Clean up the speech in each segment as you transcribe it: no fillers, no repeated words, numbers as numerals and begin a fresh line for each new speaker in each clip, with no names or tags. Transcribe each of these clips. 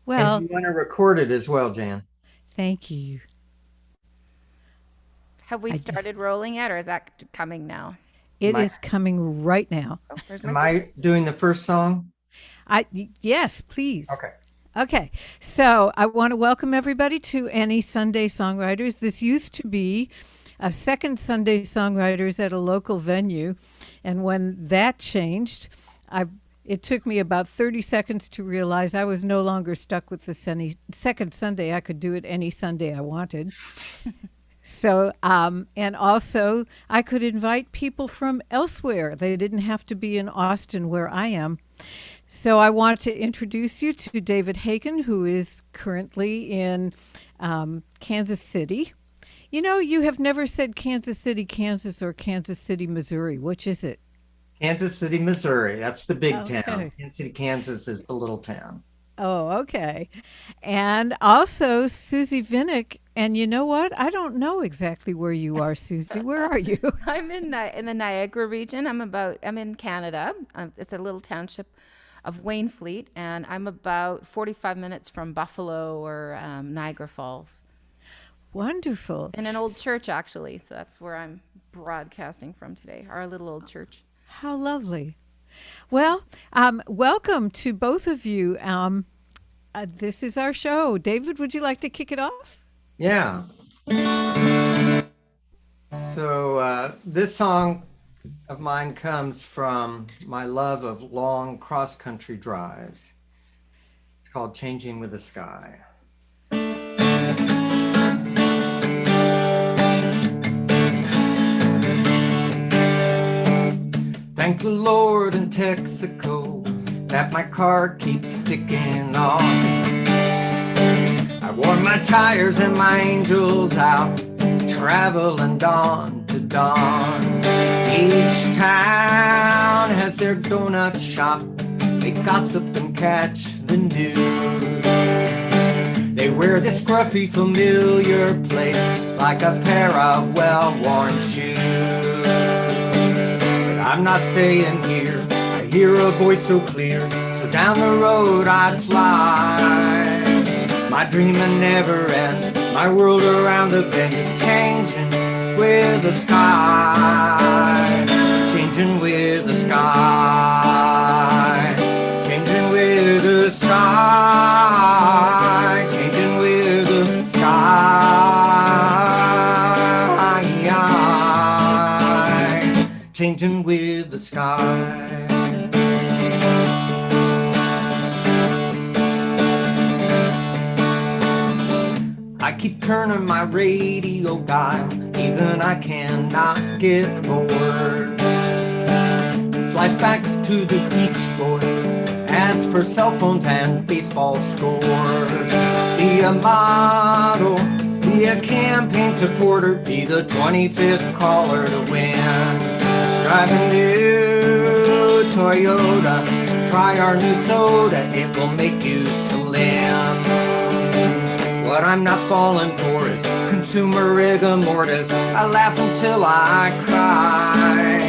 And
Well,
you want to record it as well, Jan.
thank you.
Have we
I do.
started rolling yet, or is that coming now?
It
Am I,
is coming right now.
Oh, there's my
am
sister.
I doing the first song?
Yes, please.
Okay.
Okay, so I want to welcome everybody to Any Sunday Songwriters. This used to be a second Sunday Songwriters at a local venue, and when that changed, I it took me about 30 seconds to realize I was no longer stuck with the second Sunday. I could do it any Sunday I wanted. So, and also I could invite people from elsewhere. They didn't have to be in Austin where I am. So I want to introduce you to David Hagen, who is currently in Kansas City. You know, you have never said Kansas City, Kansas, or Kansas City, Missouri. Which is it?
Kansas City, Missouri. That's the big town.
Okay.
Kansas City, Kansas is the little town.
Oh, okay. And also Susie Vinnick. And you know what? I don't know exactly where you are, Susie. Where are you?
I'm in the Niagara region. I'm in Canada. It's a little township of Waynfleet, and I'm about 45 minutes from Buffalo or Niagara Falls,
Wonderful.
in an old church actually. So that's where I'm broadcasting from today. Our little old church.
How lovely. Well, welcome to both of you. This is our show. David, would you like to kick it off?
Yeah. So this song of mine comes from my love of long cross-country drives. It's called Changing with the Sky. Thank the Lord in Texaco that my car keeps ticking on. I wore my tires and my angels out, traveling dawn to dawn. Each town has their donut shop. They gossip and catch the news. They wear this scruffy familiar place like a pair of well-worn shoes. I'm not staying here. I hear a voice so clear. So down the road I'd fly. My dreaming never ends. My world around the bend is changing with the sky. Changing with the sky. Changing with the sky. Changing with the sky. Changing with the sky. I keep turning my radio dial, even I cannot get bored. Flashbacks to the beach sports, ads for cell phones and baseball scores. Be a model, be a campaign supporter, be the 25th caller to win. Drive a new Toyota, try our new soda, it will make you slim. What I'm not falling for is consumer rigor mortis. I laugh until I cry.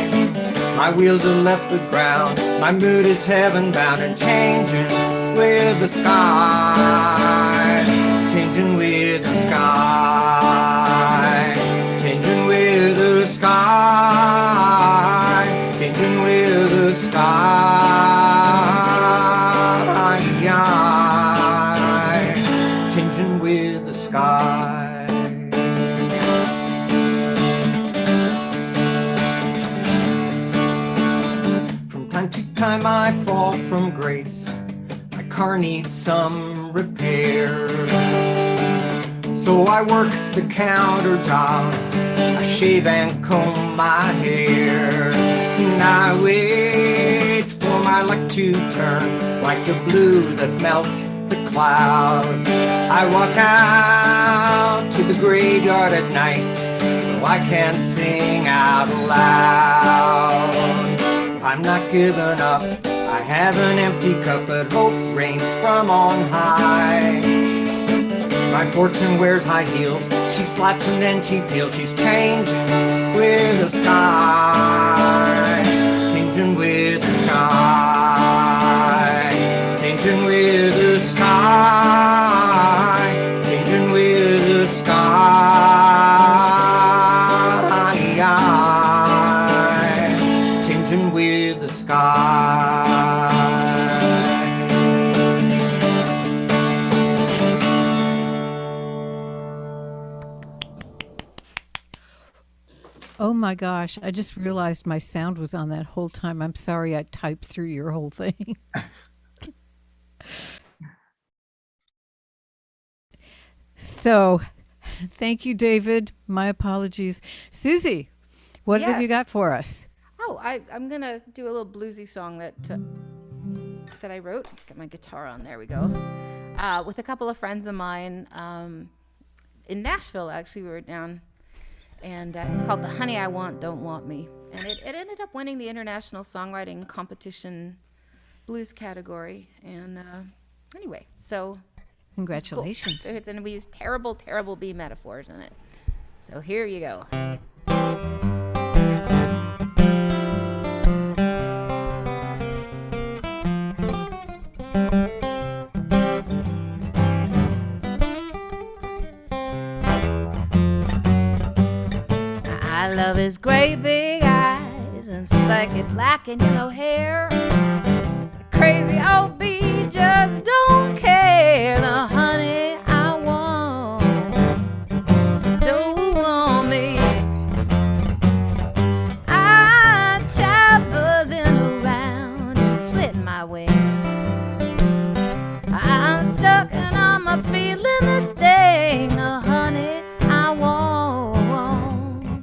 My wheels have left the ground. My mood is heaven bound and changing with the sky. Changing with the sky. Changing with the sky. Changing with the sky. Changing with the sky. From time to time I fall from grace. My car needs some repair. So I work the counter jobs. I shave and comb my hair. And I wait for my luck to turn like the blue that melts the clouds. I walk out to the graveyard at night so I can sing out loud. I'm not giving up. I have an empty cup, but hope rains from on high. My fortune wears high heels. She slaps and then she peels. She's changing with the sky. Changing with the sky. Changing with the sky.
Oh my gosh, I just realized my sound was on that whole time. I'm sorry I typed through your whole thing. So, thank you, David. My apologies. Susie, what have you
Yes.
got for us?
Oh, I'm gonna do a little bluesy song that I wrote. Get my guitar on. There we go. With a couple of friends of mine in Nashville. Actually, we were down, and it's called "The Honey I Want Don't Want Me," and it ended up winning the International Songwriting Competition blues category. And anyway, so
Congratulations.
cool. And we use terrible, terrible B metaphors in it. So here you go. I love his great big eyes and spiky black and yellow hair. The crazy old bee just don't care. The honey I want don't want me. I try buzzing around and flitting my wings. I'm stuck and I'm feeling the sting. The honey I want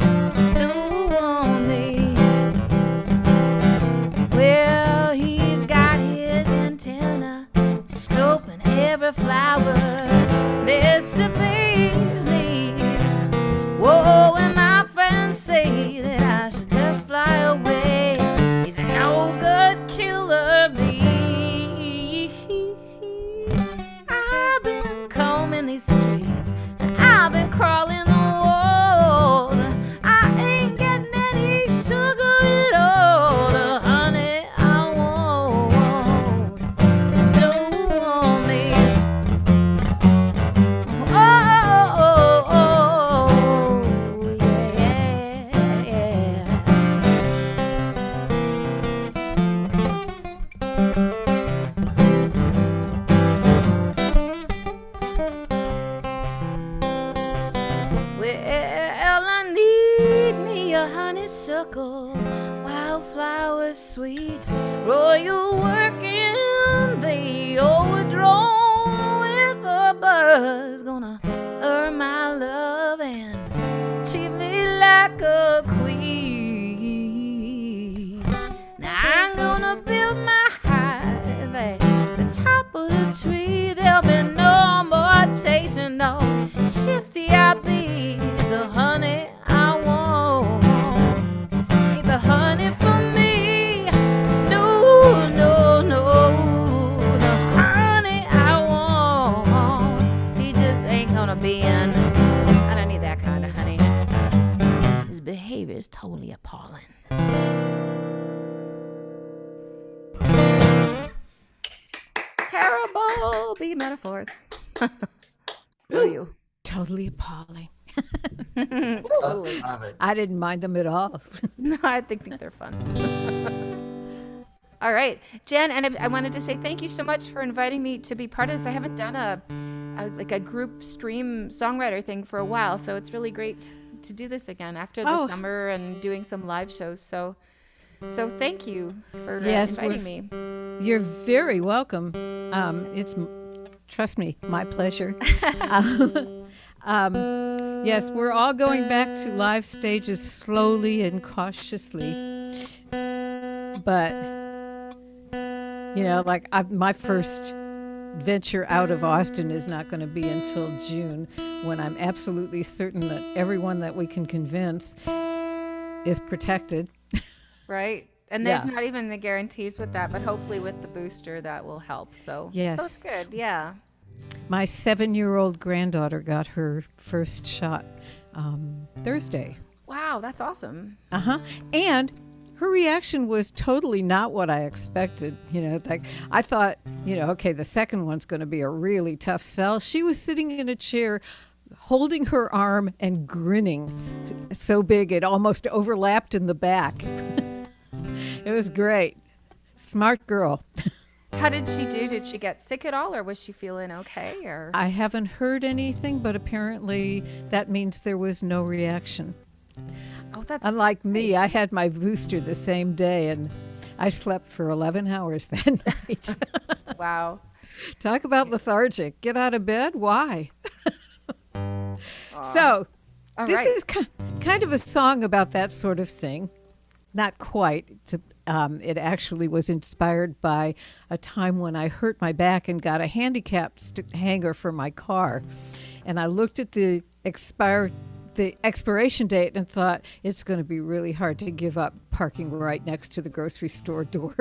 don't want me. Well, he's got his antenna scoping every flower Mr. Bee's needs. Whoa, and my friends say that I should just fly away. He's a no good killer bee. I've been combing these streets and I've been crawling the wall. I ain't getting any sugar at all. The honey I want don't want me. Oh, yeah, yeah. Well, I need me a honeysuckle, wildflower sweet, royal working, the overdrone with a buzz, gonna earn my love and treat me like a queen. Now I'm gonna build my hive at the top of the tree. There'll be no more chasing no shifty-eyed bees. The honey I want ain't the honey for me. No, no, no. The honey I want, he just ain't gonna be in. I don't need that kind of honey. His behavior is totally appalling. Terrible bee metaphors. Who are you?
Totally appalling.
Totally.
Love it.
I didn't mind them at all.
No, I think they're fun. All right, Jen, and I wanted to say thank you so much for inviting me to be part of this. I haven't done a group stream songwriter thing for a while, so it's really great to do this again after the summer and doing some live shows. So thank you for inviting me.
You're very welcome. Trust me, my pleasure. Yes, we're all going back to live stages slowly and cautiously. But, my first venture out of Austin is not going to be until June, when I'm absolutely certain that everyone that we can convince is protected.
Right. And there's not even the guarantees with that, but hopefully with the booster that will help. So
Yes.
so it's good. Yeah.
My 7-year-old granddaughter got her first shot Thursday.
Wow, that's awesome.
And her reaction was totally not what I expected. I thought, okay, the second one's going to be a really tough sell. She was sitting in a chair holding her arm and grinning so big it almost overlapped in the back. It was great. Smart girl.
How did she do? Did she get sick at all, or was she feeling okay? Or
I haven't heard anything, but apparently that means there was no reaction.
Oh, that's
Unlike me, I had my booster the same day, and I slept for 11 hours that night.
wow.
Talk about lethargic. Get out of bed? Why? So,
All
this
right.
is kind of a song about that sort of thing. Not quite. It actually was inspired by a time when I hurt my back and got a handicap hanger for my car. And I looked at the expiration date and thought, it's going to be really hard to give up parking right next to the grocery store door.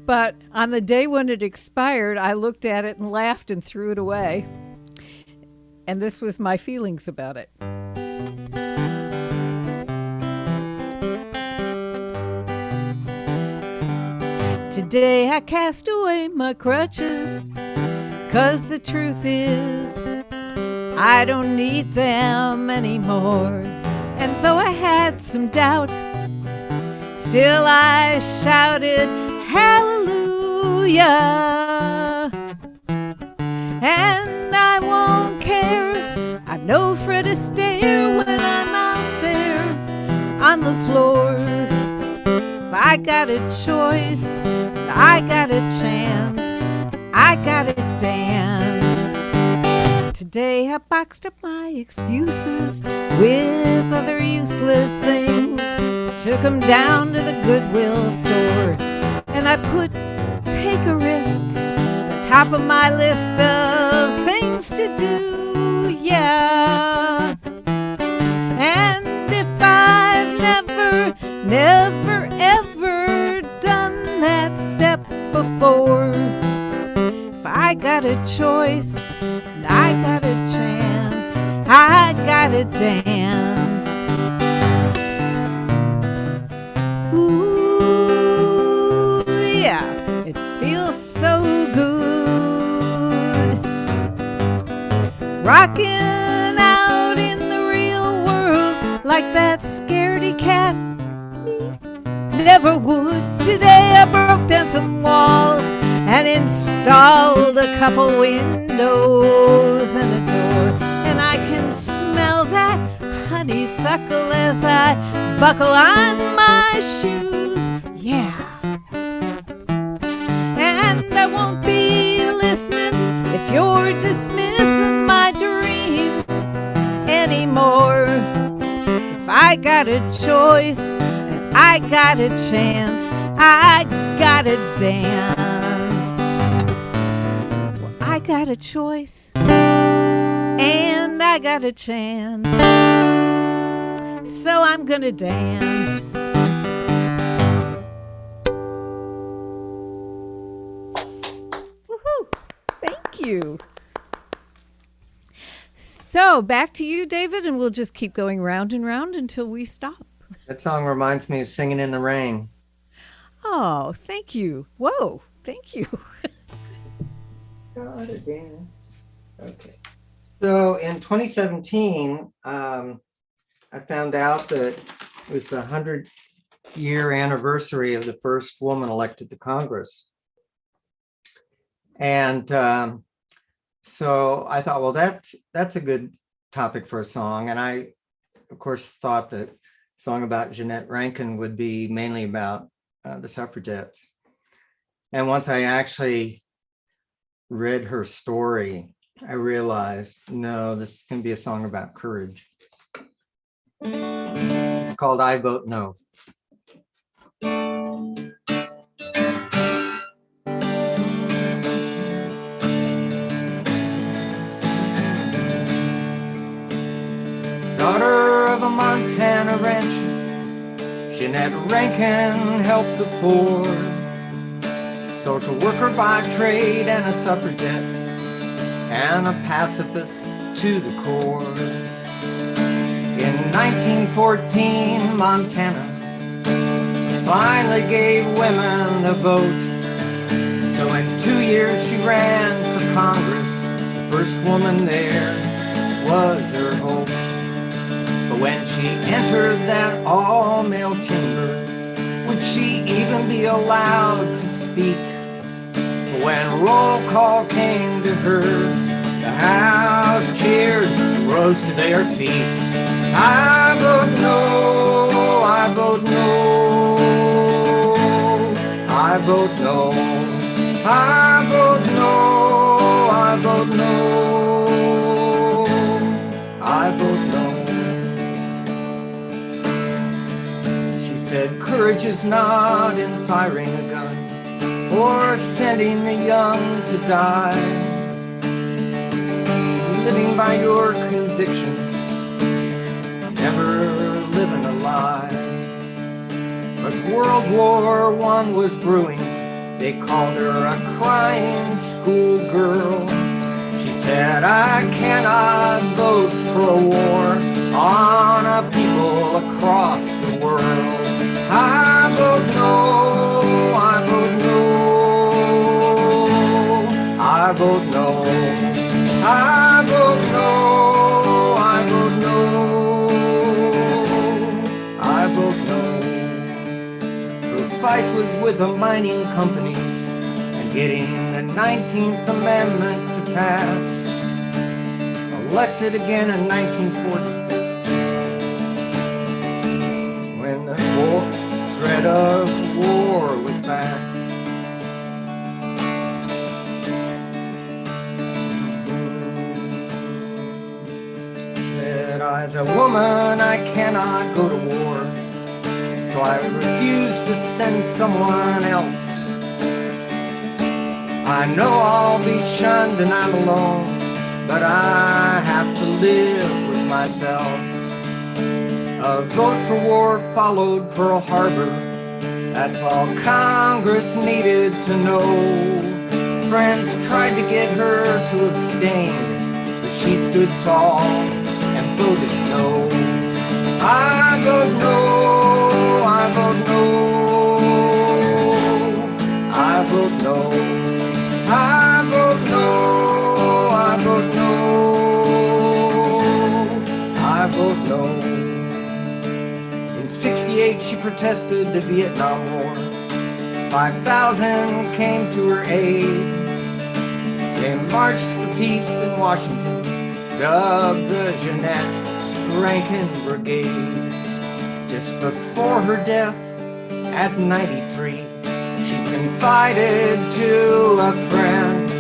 But on the day when it expired, I looked at it and laughed and threw it away. And this was my feelings about it. Today I cast away my crutches, 'cause the truth is I don't need them anymore. And though I had some doubt, still I shouted hallelujah. And I won't care, I've no Fred Astaire when I'm out there on the floor. If I got a choice, I got a chance, I got a dance. Today I boxed up my excuses with other useless things. Took them down to the Goodwill store, and I put take a risk at the top of my list of things to do, yeah. And if I've never ever done that step before, if I got a choice, I got a chance, I got to dance. Ooh, yeah, it feels so good. Rocking out in the real world like that scaredy cat never would. Today I broke down some walls and installed a couple windows and a door, and I can smell that honeysuckle as I buckle on my shoes, yeah. And I won't be listening if you're dismissing my dreams anymore. If I got a choice and I got a chance, I gotta dance. I got a choice and I got a chance, so I'm gonna dance. Woohoo! Thank you. So back to you, David, and we'll just keep going round and round until we stop.
That song reminds me of Singing in the Rain.
Oh, thank you. Whoa, thank you.
Gotta dance. Okay. So in 2017, I found out that it was the 100-year anniversary of the first woman elected to Congress. And so I thought, well, that's a good topic for a song. And I, of course, thought that a song about Jeanette Rankin would be mainly about the suffragettes. And once I actually read her story, I realized, no, this is going to be a song about courage. It's called I Vote No. Daughter of a Montana rancher, Jeanette Rankin helped the poor. Social worker by trade and a suffragette and a pacifist to the core. In 1914, Montana finally gave women a vote. So in 2 years she ran for Congress. The first woman there was her hope. But when she entered that all-male chamber, would she even be allowed to speak? When roll call came to her, the house cheered, rose to their feet. I vote no, I vote no, I vote no, I vote no, I vote no, I vote no. She said courage is not in firing a gun or sending the young to die. Living by your convictions, never living a lie. But World War I was brewing, they called her a crying schoolgirl. She said, I cannot vote for a war on a people across the world. I vote no, I vote no, I vote no. I vote no, I vote no, I vote no. Her fight was with the mining companies and getting the 19th Amendment to pass. Elected again in 1940 when the threat of war was back. As a woman, I cannot go to war, so I refuse to send someone else. I know I'll be shunned and I'm alone, but I have to live with myself. A vote for war followed Pearl Harbor. That's all Congress needed to know. Friends tried to get her to abstain, but she stood tall and voted no. I vote no, I vote no, I vote no, I vote no, I vote no, I vote no. In '68 she protested the Vietnam War. 5,000 came to her aid. They marched for peace in Washington, dubbed the Jeanette Rankin Brigade. Just before her death at 93, she confided to a friend,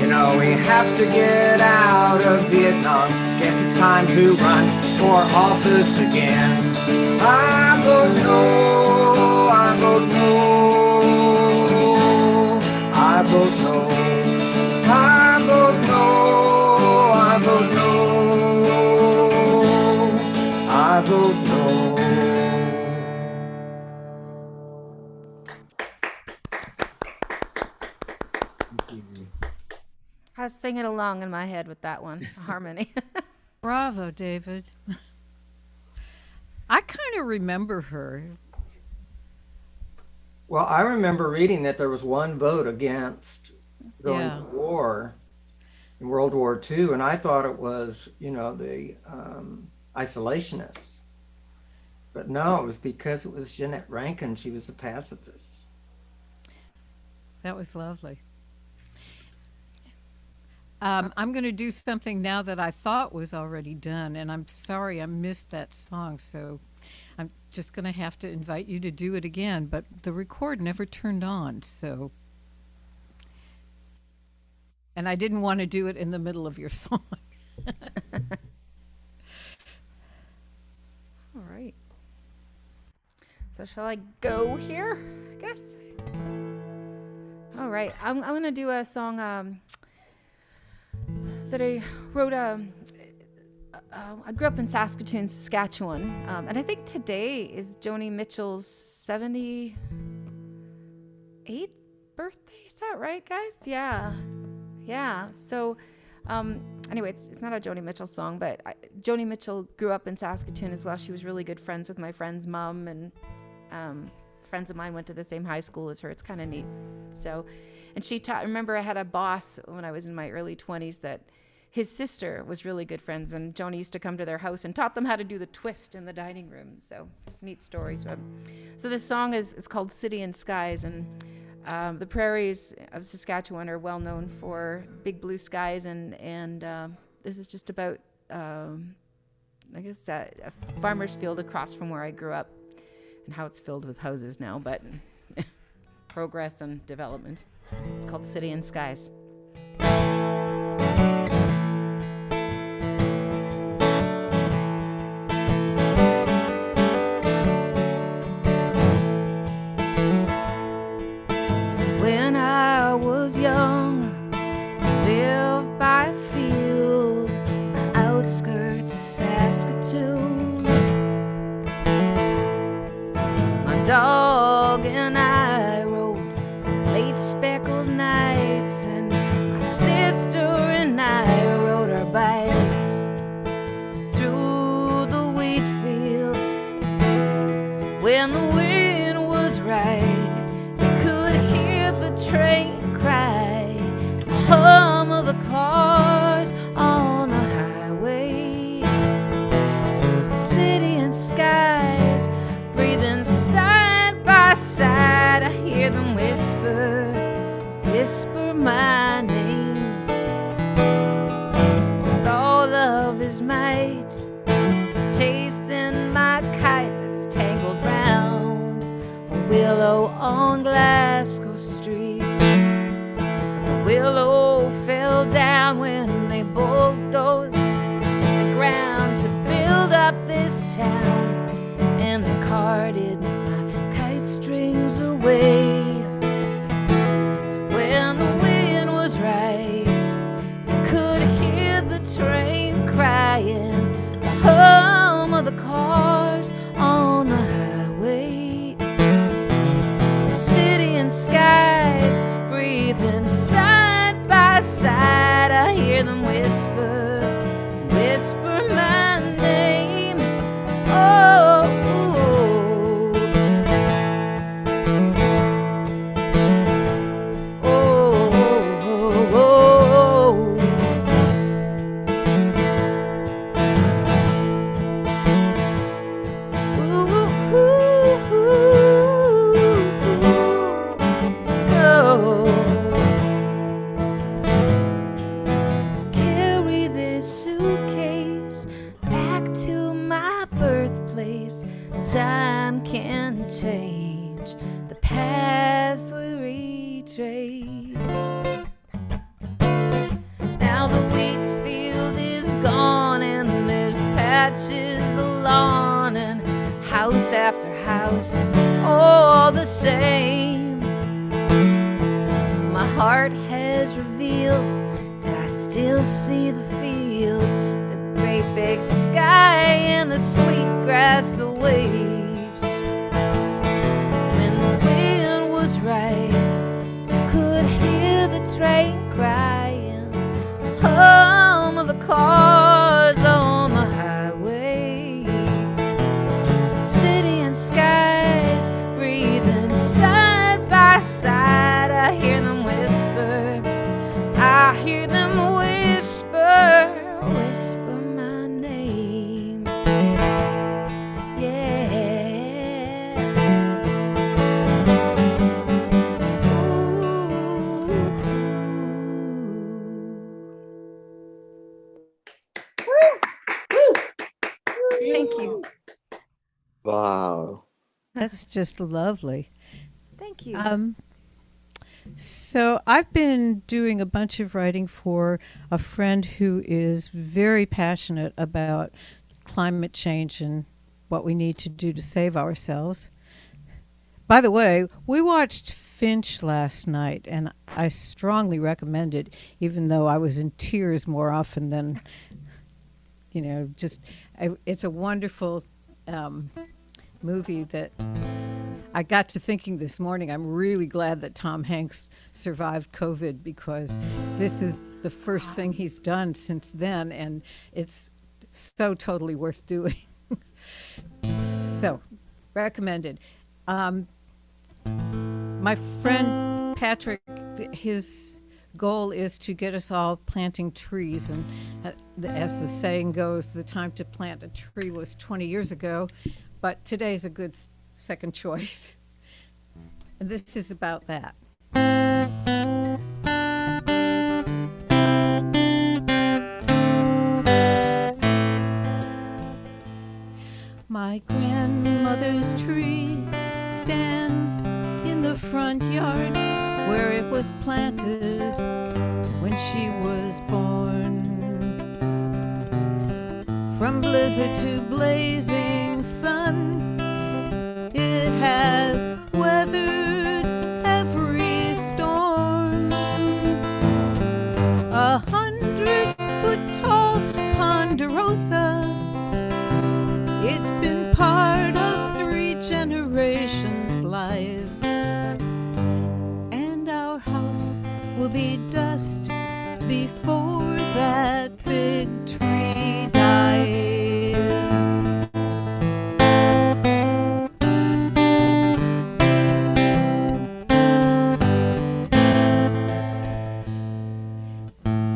you know, we have to get out of Vietnam. Guess it's time to run for office again. I vote no, I vote no, I vote no, I vote no, I vote no, I vote no.
I was singing along in my head with that one, harmony.
Bravo, David. I kind of remember her.
Well, I remember reading that there was one vote against going to war in World War II, and I thought it was, you know, the isolationists. But no, it was because it was Jeanette Rankin. She was a pacifist.
That was lovely. I'm going to do something now that I thought was already done, and I'm sorry I missed that song, so I'm just going to have to invite you to do it again, but the record never turned on, so. And I didn't want to do it in the middle of your song.
All right. So shall I go here, I guess? All right. I'm going to do a song that I wrote. I grew up in Saskatoon, Saskatchewan, and I think today is Joni Mitchell's 78th birthday. Is that right, guys? Yeah. So, anyway, it's not a Joni Mitchell song, but Joni Mitchell grew up in Saskatoon as well. She was really good friends with my friend's mom, and friends of mine went to the same high school as her. It's kind of neat. So, and she taught. Remember, I had a boss when I was in my early 20s that his sister was really good friends, and Joni used to come to their house and taught them how to do the twist in the dining room. So it's neat stories. So this song is called City and Skies, and the prairies of Saskatchewan are well known for big blue skies, and this is just about I guess a farmer's field across from where I grew up, and how it's filled with houses now, but progress and development. It's called City and Skies. When I was young, I lived by a field on the outskirts of Saskatoon. My dog and I rode late speckled nights, and my sister and I rode our bikes through the wheat fields. When the wind was right, you could hear the train cry, the hum of the cars on the highway. City and skies breathing side by side, I hear them whisper, whisper my name. With all of his might, chasing my kite that's tangled round a willow on Glasgow Street. But the willow fell down when they bulldozed the ground to build up this town, and they carted my kite strings away. When the wind was right, you could hear the train crying, the hum of the cars on the highway. City and skies breathing side by side, I hear them whisper, whisper my name. Oh, carry this suitcase back to my birthplace. Time can change the paths we retrace. Now the wheat field is gone, and there's patches of lawn, and house after house all the same. My heart has revealed that I still see the field, the great big sky and the sweet grass, the waves. When the wind was right, you could hear the train crying, the hum of the cars on the highway. City and skies breathing side by side, I hear them whisper, I hear them whisper, whisper my name. Yeah. Ooh. Thank you.
Wow.
That's just lovely.
Thank you.
So I've been doing a bunch of writing for a friend who is very passionate about climate change and what we need to do to save ourselves. By the way, we watched Finch last night, and I strongly recommend it, even though I was in tears more often than, it's a wonderful movie that I got to thinking this morning. I'm really glad that Tom Hanks survived COVID, because this is the first thing he's done since then, and it's so totally worth doing. So, recommended. My friend Patrick, his goal is to get us all planting trees, and as the saying goes, the time to plant a tree was 20 years ago, but today's a good second choice. And this is about that. My grandmother's tree stands in the front yard where it was planted when she was born. From blizzard to blazing sun, it has weathered every storm. 100-foot tall ponderosa, it's been part of 3 generations' lives. And our house will be dust before that big tree dies.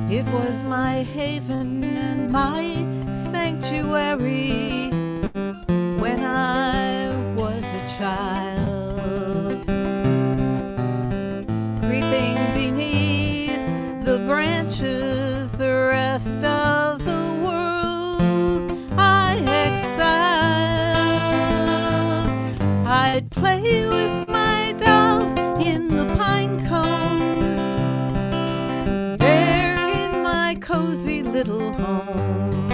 It was my haven and my sanctuary when I was a child, creeping beneath the branches, the rest of the world I exiled. I'd play with my dolls in the pine cones, there in my cozy little home,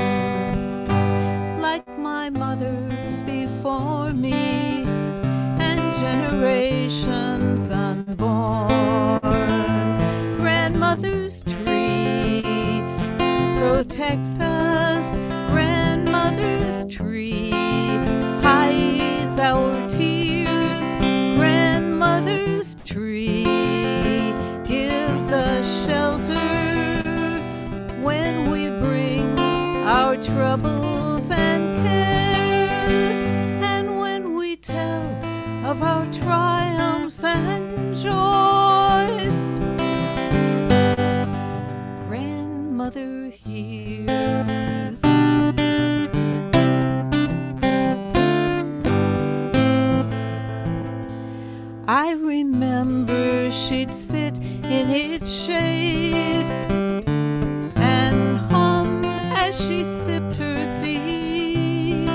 like my mother before me and generations unborn. Grandmother's tree protects us. Grandmother's tree hides our tears. Grandmother's tree gives us shelter when we bring our troubles and cares, and when we tell of our triumphs and joys. Grandmother hears. I remember she'd sit in its shade and hum as she sipped her tea,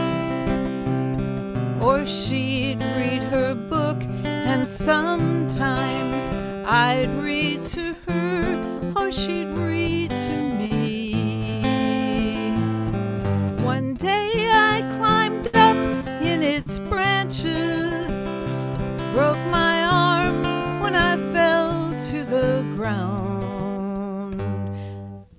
or she'd read her book, and sometimes I'd read to her, or she'd read to me. One day I climbed up in its branches, broke my arm when I fell to the ground,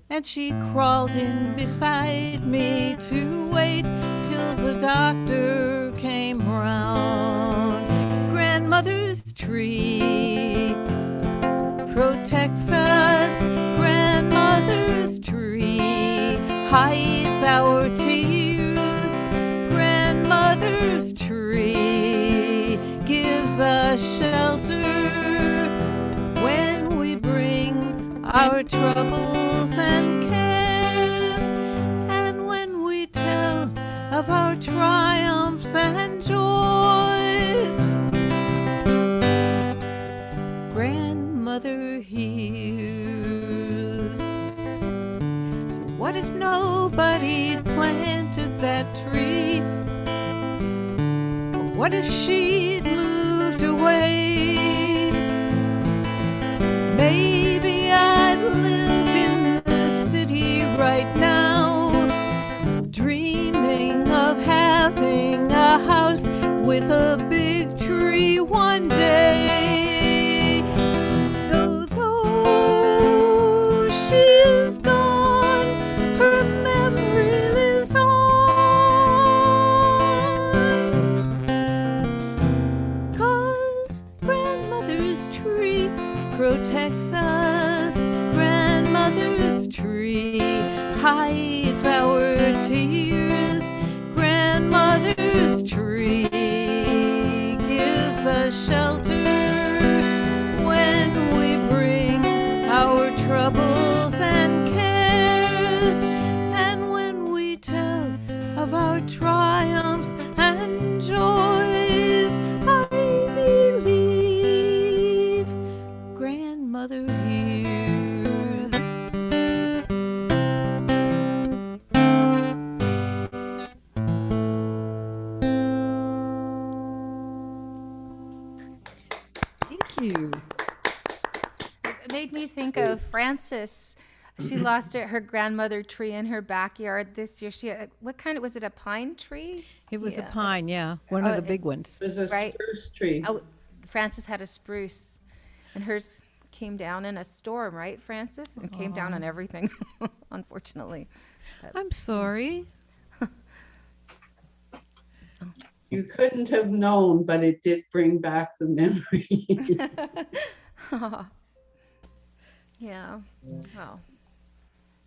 and she crawled in beside me to wait till the doctor came round. Grandmother's tree protects us. Grandmother's tree hides our tears. Grandmother's tree gives us shelter when we bring our troubles and cares, and when we tell of our triumphs and joys. Grandmother hears. So what if nobody'd planted that tree? Or what if she'd moved away? Maybe I'd live in the city right now, dreaming of having a house with a big tree one day. Though she is gone, her memory lives on. 'Cause grandmother's tree protects us. Grandmother's tree hides our tears. Grandmother's tree gives us shelter when we bring our troubles and cares, and when we tell of our triumphs and joys. I believe grandmother hears.
Frances, she lost her grandmother tree in her backyard this year. She had, what kind of, was it a pine tree?
It was a pine, yeah, one of the big ones.
It was a
Right.
spruce tree.
Oh, Frances had a spruce, and hers came down in a storm, right, Frances? And came down on everything, unfortunately.
I'm sorry.
You couldn't have known, but it did bring back the memory.
Yeah. Well,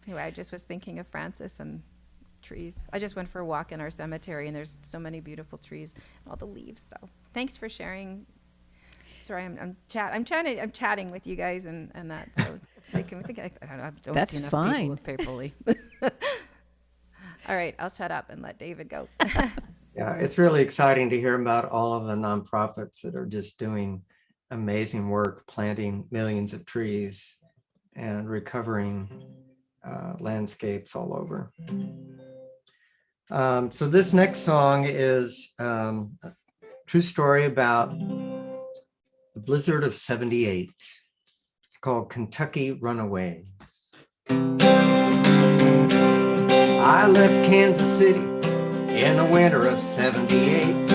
anyway, I just was thinking of Frances and trees. I just went for a walk in our cemetery, and there's so many beautiful trees and all the leaves. So thanks for sharing. Sorry, I'm chatting with you guys and that. So it's making me think. I don't know. I don't
That's
see enough
fine.
people with All right, I'll shut up and let David go.
Yeah, it's really exciting to hear about all of the nonprofits that are just doing amazing work, planting millions of trees and recovering landscapes all over. So this next song is a true story about the blizzard of '78. It's called Kentucky Runaways. I left Kansas City in the winter of '78,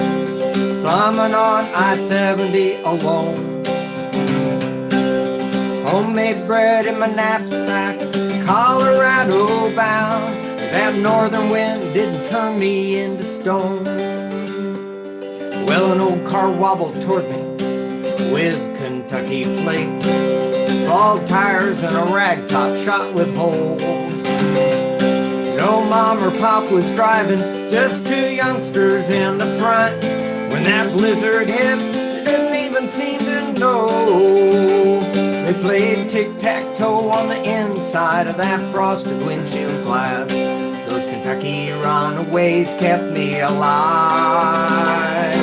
thumbing on I-70 alone. Homemade bread in my knapsack, Colorado bound. That northern wind didn't turn me into stone. Well, an old car wobbled toward me with Kentucky plates, bald tires and a rag top shot with holes. No mom or pop was driving, just two youngsters in the front. When that blizzard hit, they didn't even seem to know. They played tic-tac-toe on the inside of that frosted windshield glass. Those Kentucky runaways kept me alive.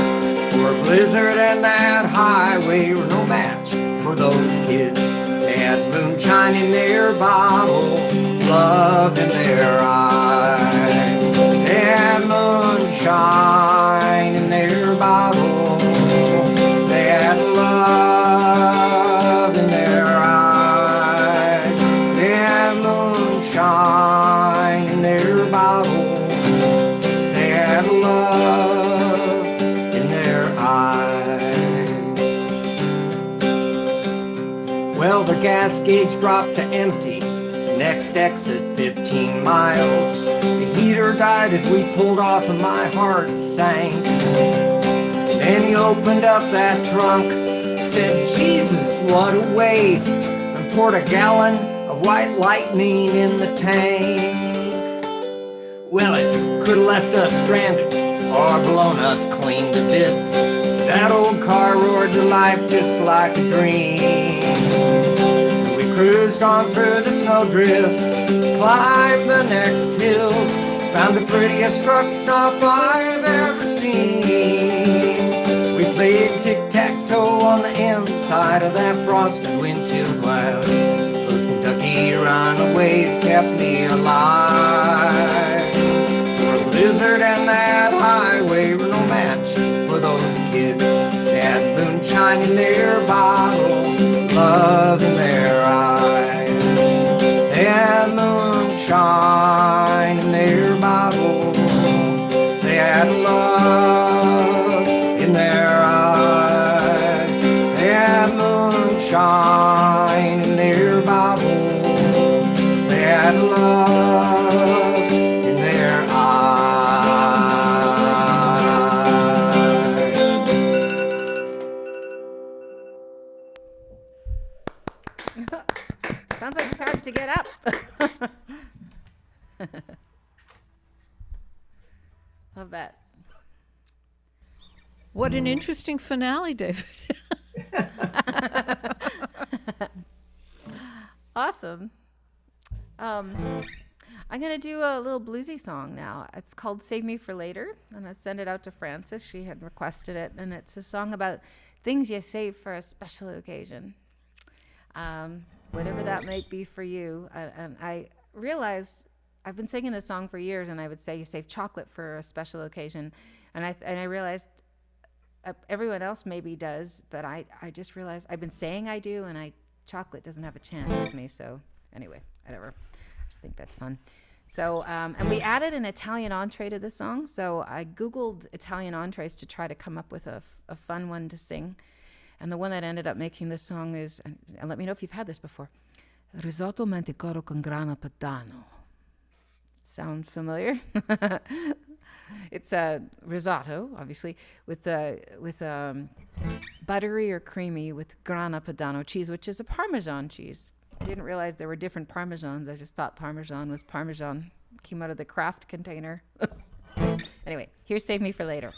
For a blizzard and that highway were no match for those kids. They had moonshine in their bottle, love in their eyes. They had moonshine in their bottle. They had love in their eyes. They had moonshine in their bottle. They had love in their eyes. Well, the gas gauge dropped to empty. Next exit 15 miles. The heater died as we pulled off and my heart sank. Then he opened up that trunk, said, Jesus, what a waste, and poured a gallon of white lightning in the tank. Well, it could have left us stranded or blown us clean to bits. That old car roared to life just like a dream. Cruised on through the snowdrifts, climbed the next hill, found the prettiest truck stop I've ever seen. We played tic-tac-toe on the inside of that frosted windshield glass. Those Kentucky runaways kept me alive. For a blizzard and that highway were no match for those kids. They had moonshine in their bottle, love in their eyes. They had moonshine in their bottle. They had love in their eyes. They had moonshine in their bottle. They had love in their eyes.
Sounds like it's time to get up. Love that.
What an interesting finale, David.
Awesome. I'm going to do a little bluesy song now. It's called Save Me for Later, and I sent it out to Frances. She had requested it, and it's a song about things you save for a special occasion. Whatever that might be for you. And I realized I've been singing this song for years, and I would say you save chocolate for a special occasion. And I realized everyone else maybe does, but I just realized I've been saying I do, and chocolate doesn't have a chance with me. So Anyway, whatever. I just think that's fun. So, and we added an Italian entree to the song. So I Googled Italian entrees to try to come up with a fun one to sing. And the one that ended up making this song is, and let me know if you've had this before, risotto manticoro con grana padano. Sound familiar? It's a risotto, obviously, with buttery or creamy with grana padano cheese, which is a Parmesan cheese. I didn't realize there were different Parmesans. I just thought Parmesan was Parmesan. Came out of the Kraft container. Anyway, here's Save Me for Later.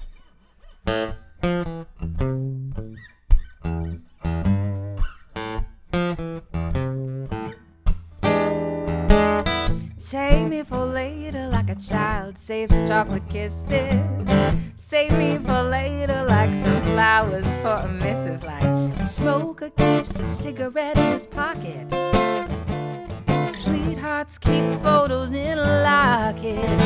Save me for later like a child saves chocolate kisses. Save me for later like some flowers for a missus. Like a smoker keeps a cigarette in his pocket. Sweethearts keep photos in a locket.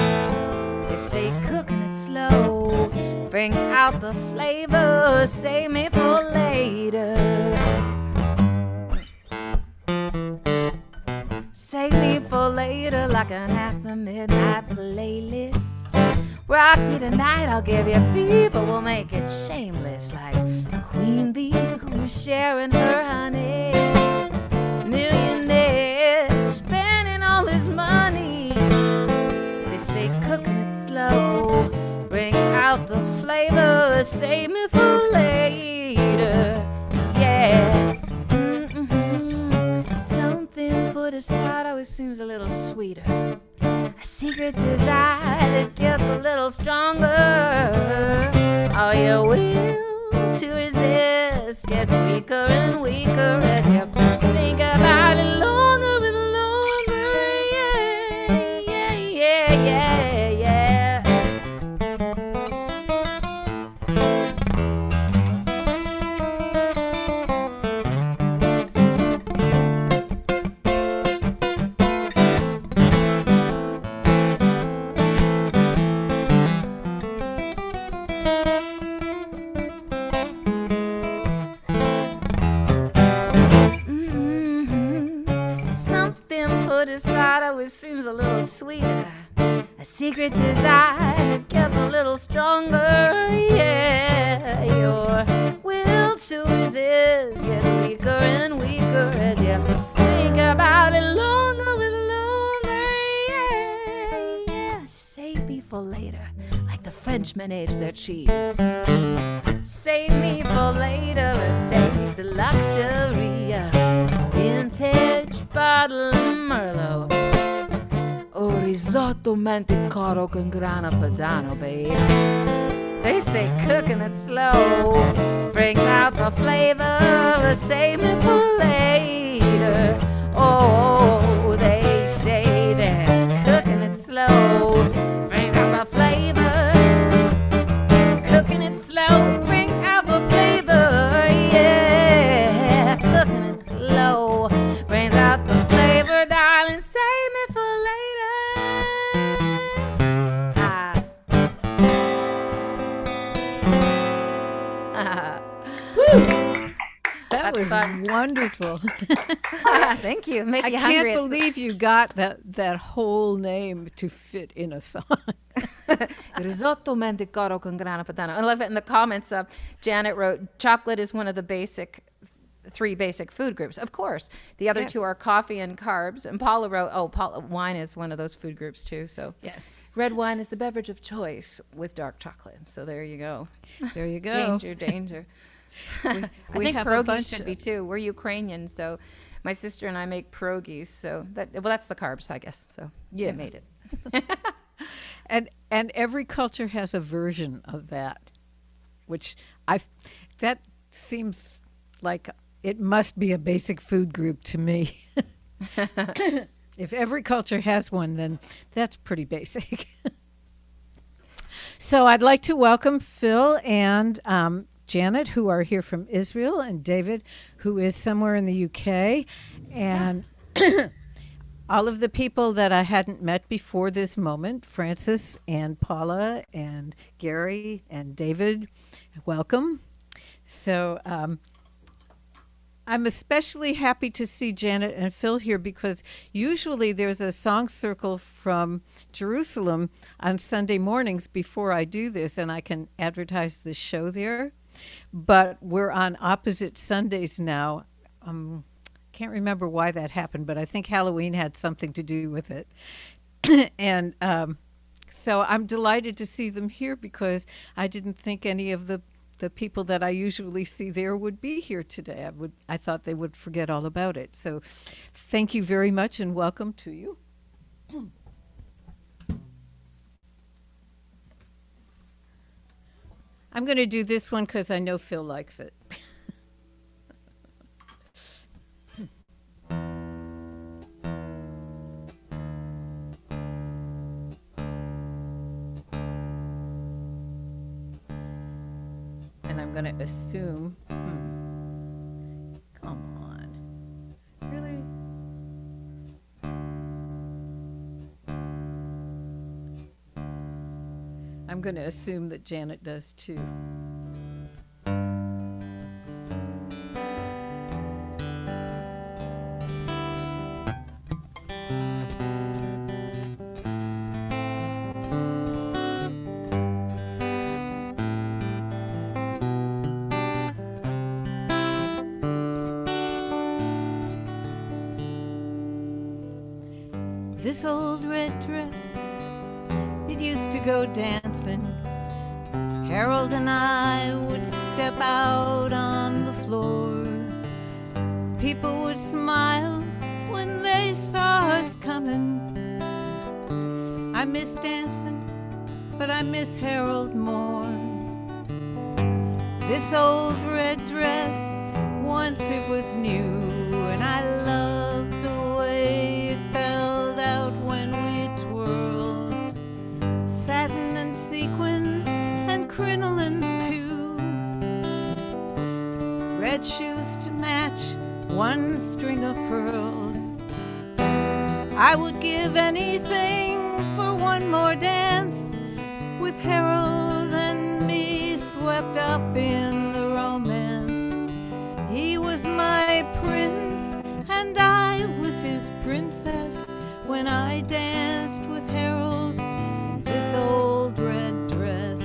They say cooking it slow brings out the flavor. Save me for later. Save me for later like an after midnight playlist. Rock me tonight, I'll give you fever. We'll make it shameless like a queen bee who's sharing her honey. Millionaire spending all his money. They say cooking it slow brings out the flavor. Save me for later. Yeah. Something put aside always seems a little sweeter. A secret desire that gets a little stronger. All your will to resist gets weaker and weaker as you think about it longer and longer. Yeah, yeah, yeah, yeah, Aside always seems a little sweeter. A secret desire that gets a little stronger. Yeah, your will to resist gets weaker and weaker as you think about it longer and longer. Yeah, yeah. Save me for later, like the Frenchmen age their cheese. Save me for later, a taste of luxury. Vintage bottle of Merlot. Oh, risotto manticoro con grana padano, babe. They say cooking it slow brings out the flavor. Save me for later. Oh, they say that cooking it slow brings out the flavor. Cooking it slow brings out the flavor. Yeah, cooking it slow brings out the flavor, darling. Save me for later.
That was
fun.
Wonderful.
Thank you. Make
I
you
can't
hungry.
believe you got that whole name to fit in a song.
Risotto manticoro con grana padano. I love it in the comments. Janet wrote, chocolate is one of the three basic food groups. Of course. The other two are coffee and carbs. And Paula wrote, wine is one of those food groups too. So
Yes.
red wine is the beverage of choice with dark chocolate. So there you go.
There you go.
Danger, danger. I think
have a
pierogies
bunch
should be too. We're Ukrainian, so my sister and I make pierogies. So that's the carbs, I guess. So
Yeah.
it made it.
And every culture has a version of that, which that seems like it must be a basic food group to me. If every culture has one, then that's pretty basic. So I'd like to welcome Phil and Janet, who are here from Israel, and David, who is somewhere in the UK, and all of the people that I hadn't met before this moment, Francis and Paula and Gary and David, welcome. So I'm especially happy to see Janet and Phil here because usually there's a song circle from Jerusalem on Sunday mornings before I do this, and I can advertise the show there. But we're on opposite Sundays now. Can't remember why that happened, but I think Halloween had something to do with it. And so I'm delighted to see them here because I didn't think any of the people that I usually see there would be here today. I thought they would forget all about it. So thank you very much and welcome to you. I'm going to do this one because I know Phil likes it. And I'm going to assume, come on, really? I'm going to assume that Janet does too. This old red dress, it used to go dancing. Harold and I would step out on the floor. People would smile when they saw us coming. I miss dancing, but I miss Harold more. This old red dress, once it was new, and I loved the way it felt out when we twirled. Satin and sequins and crinolines too. Red shoes to match one string of pearls. I would give anything for one more dance with Harold and me swept up in the romance. He was my prince and I was his princess when I danced with Harold in this old red dress.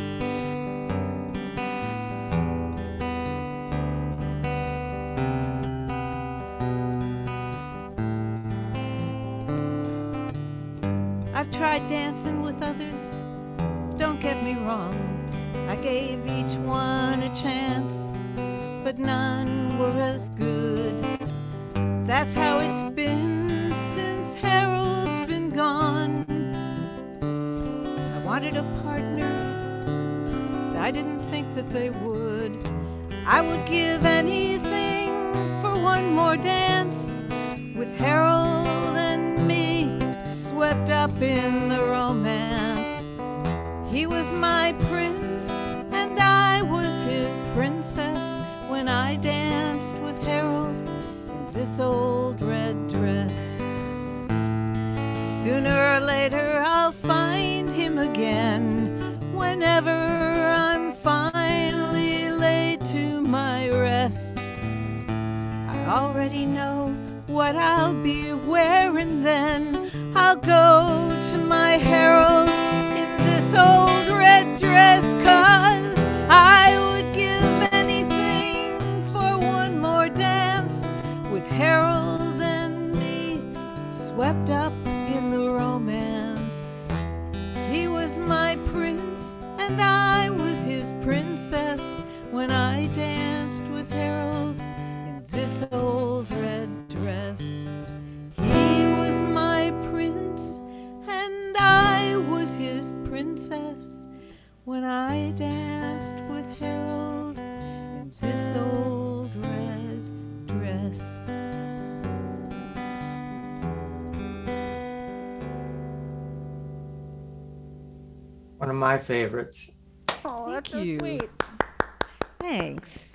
I've tried dancing with others, don't get me wrong. I gave each one a chance, but none were as good. That's how it's been since Harold's been gone. I wanted a partner, but I didn't think that they would. I would give anything for one more dance with Harold and me swept up in the romance. He was my prince and I was his princess when I danced with Harold in this old red dress. Sooner or later I'll find him again whenever I'm finally laid to my rest. I already know what I'll be wearing then. I'll go to my Harold in this old red dress, 'cause I would give anything for one more dance with Harold and me swept up in the romance. He was my prince and I was his princess when I danced with Harold in this old red dress. He was my prince and I was his princess when I danced with Harold in this old red dress.
One of my favorites.
Oh, that's so
Thank you.
sweet.
Thanks.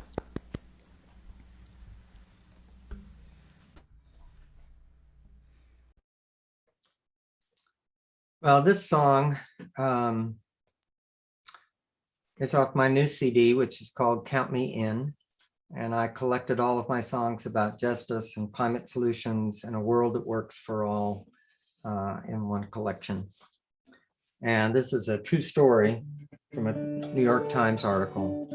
Well, this song is off my new CD, which is called Count Me In. And I collected all of my songs about justice and climate solutions and a world that works for all in one collection. And this is a true story from a New York Times article.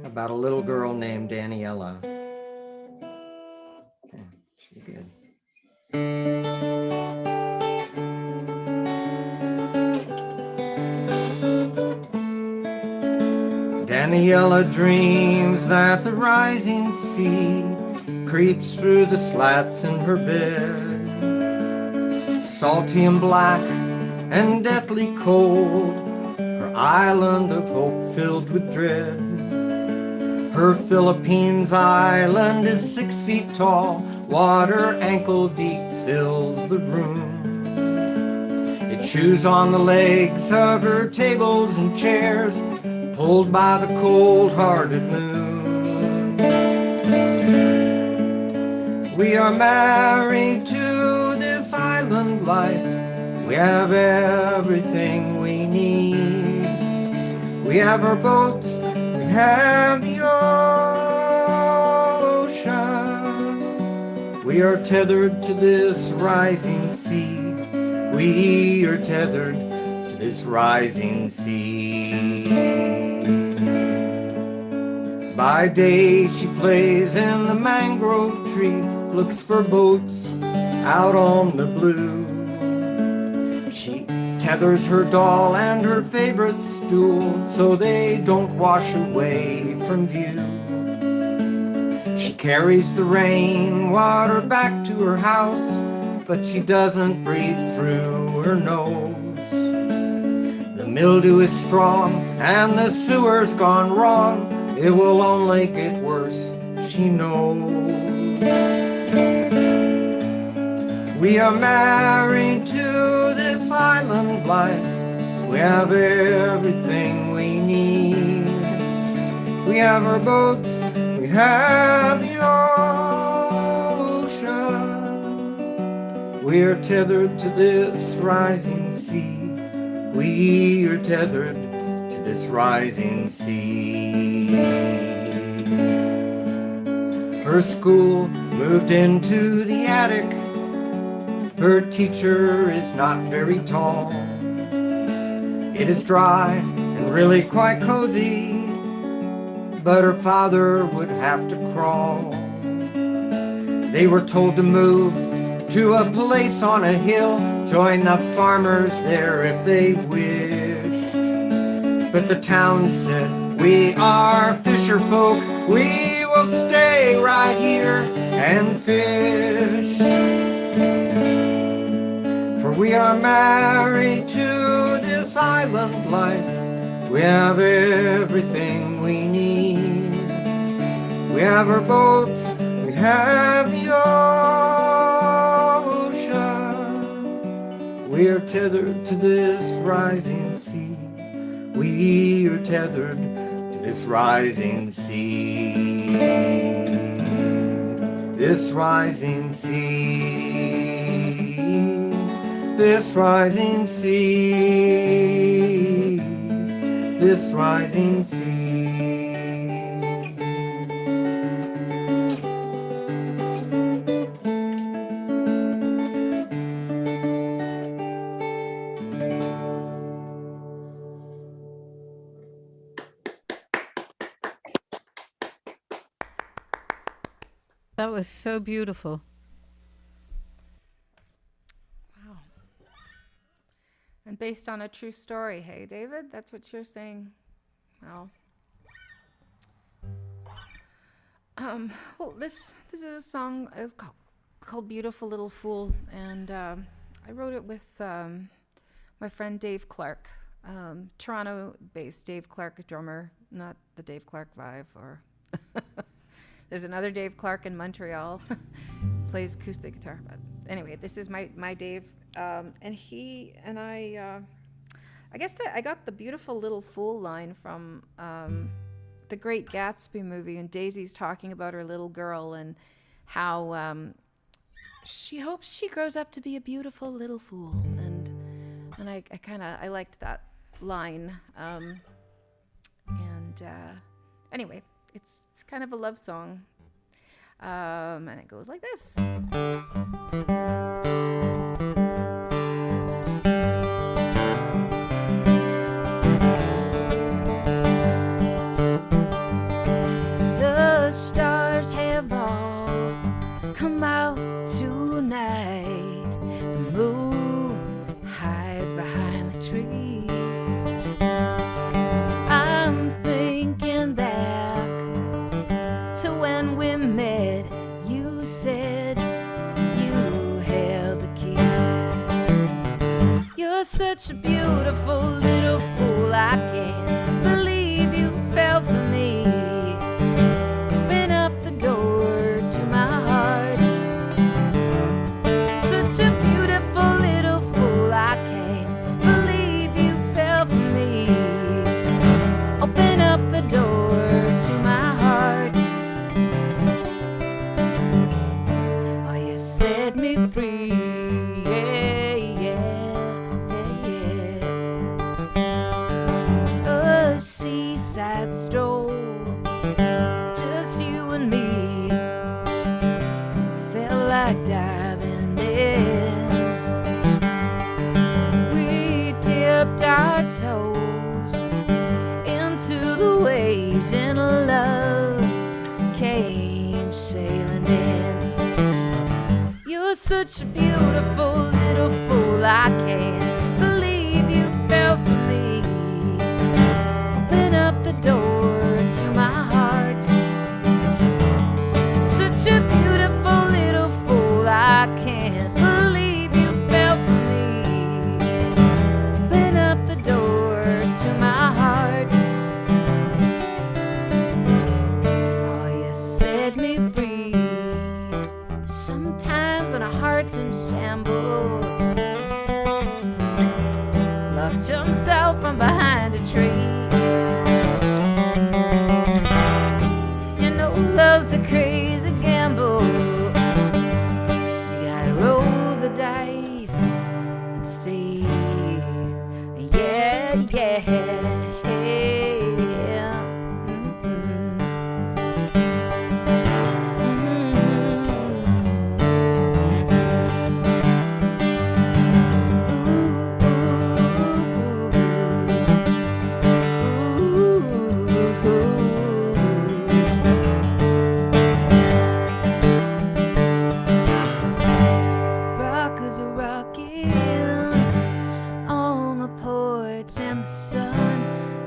About a little girl named Daniela. Okay, should be good. Daniela dreams that the rising sea creeps through the slats in her bed, salty and black and deathly cold, her island of hope filled with dread. Her Philippines island is 6 feet tall, water ankle deep fills the room. It chews on the legs of her tables and chairs, pulled by the cold-hearted moon. We are married to this island life. We have everything we need. We have our boats, we have the ocean. We are tethered to this rising sea. We are tethered to this rising sea. By day she plays in the mangrove tree, looks for boats out on the blue. She tethers her doll and her favorite stool so they don't wash away from view. She carries the rainwater back to her house, but she doesn't breathe through her nose. The mildew is strong and the sewer's gone wrong. It will only get worse, she knows. We are married to this island life. We have everything we need. We have our boats, we have the ocean. We are tethered to this rising sea. We are tethered to this rising sea. Her school moved into the attic. Her teacher is not very tall. It is dry and really quite cozy, but her father would have to crawl. They were told to move to a place on a hill, join the farmers there if they wished. But the town said, we are fisher folk, we will stay right here and fish. For we are married to this island life. We have everything we need. We have our boats, we have the ocean. We are tethered to this rising sea. We are tethered to this rising sea. This rising sea. This rising sea. This rising sea.
That was so beautiful.
Wow. And based on a true story, hey, David? That's what you're saying. Wow. Well, this is a song. It's called "Beautiful Little Fool," and I wrote it with my friend Dave Clark, Toronto-based Dave Clark, a drummer, not the Dave Clark Vibe, or there's another Dave Clark in Montreal, plays acoustic guitar. But anyway, this is my Dave, and he and I guess that I got the "Beautiful Little Fool" line from the Great Gatsby movie, and Daisy's talking about her little girl and how she hopes she grows up to be a beautiful little fool, and I liked that line. And anyway, it's kind of a love song. And it goes like this. The stars have all come out tonight. The moon hides behind the trees. I'm thinking back to when we met. You said you held the key. You're such a beautiful little fool. I can't believe you fell for me. Open up the door to my heart. Such a beautiful little fool. I can't believe you fell for me. Open up the door to my heart. Oh, you set me free. Yeah, yeah, yeah, yeah. A seaside stroll, just you and me. Felt like diving in. We dipped our toes into the waves and love came sailing in. You're such a beautiful little fool. I can't believe you fell for me. Open up the door to my heart. Such a beautiful little fool. I can't believe you fell for me. Open up the door to my heart. Oh, you set me free. Sometimes when our heart's in shambles, luck jumps out from behind a tree. You know love's a crazy gamble. You gotta roll the dice and see. Yeah, yeah, yeah. Rockers are rocking on the porch, and the sun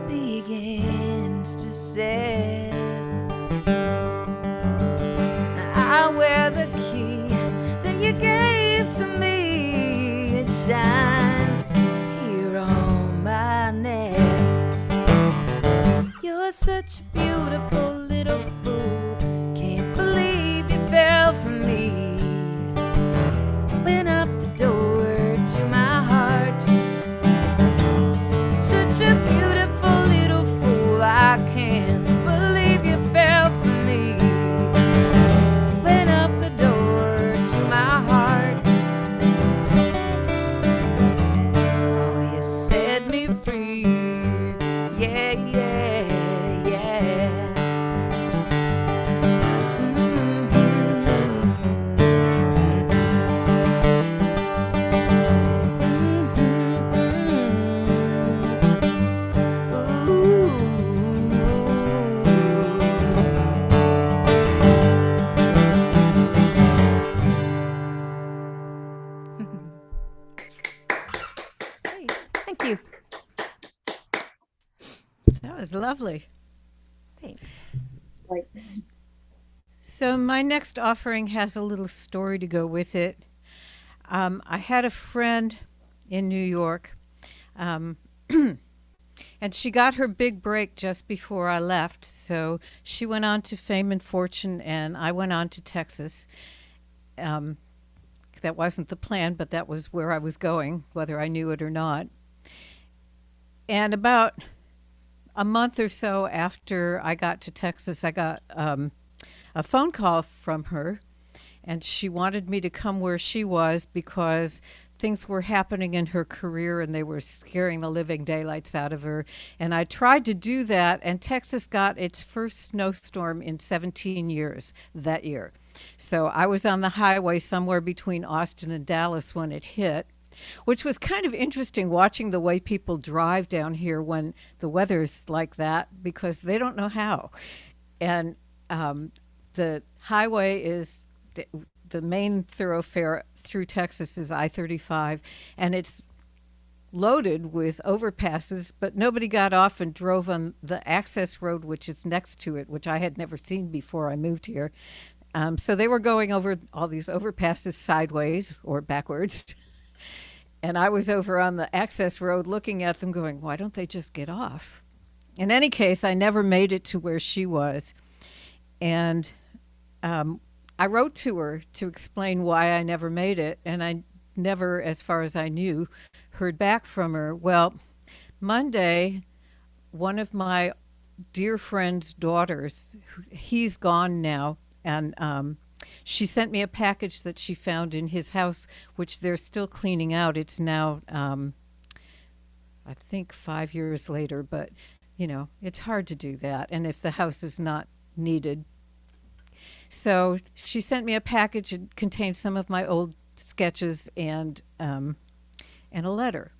begins to set. I wear the key that you gave to me. It shines here on my neck. You're such a beautiful little fool. Can't believe you fell for me. Open up the door to my heart. Such a beautiful little fool. I can't believe you fell for me. Open up the door to my heart. Oh, you set me free. Yeah, yeah, yeah. Hey, thank you.
That was lovely.
Thanks.
Like,
So my next offering has a little story to go with it. I had a friend in New York, and she got her big break just before I left. So she went on to fame and fortune, and I went on to Texas. That wasn't the plan, but that was where I was going, whether I knew it or not. And about a month or so after I got to Texas, I got a phone call from her, and she wanted me to come where she was because things were happening in her career and they were scaring the living daylights out of her. And I tried to do that, and Texas got its first snowstorm in 17 years that year. So I was on the highway somewhere between Austin and Dallas when it hit, which was kind of interesting watching the way people drive down here when the weather's like that, because they don't know how. And the highway is the main thoroughfare through Texas is I-35, and it's loaded with overpasses, but nobody got off and drove on the access road, which is next to it, which I had never seen before I moved here. So they were going over all these overpasses sideways or backwards. And I was over on the access road looking at them going, why don't they just get off? In any case, I never made it to where she was. And I wrote to her to explain why I never made it, and I never, as far as I knew, heard back from her. Well, Monday, one of my dear friend's daughters, he's gone now, and she sent me a package that she found in his house, which they're still cleaning out. It's now, I think, 5 years later, but, you know, it's hard to do that, and if the house is not needed. So she sent me a package. It contained some of my old sketches and a letter.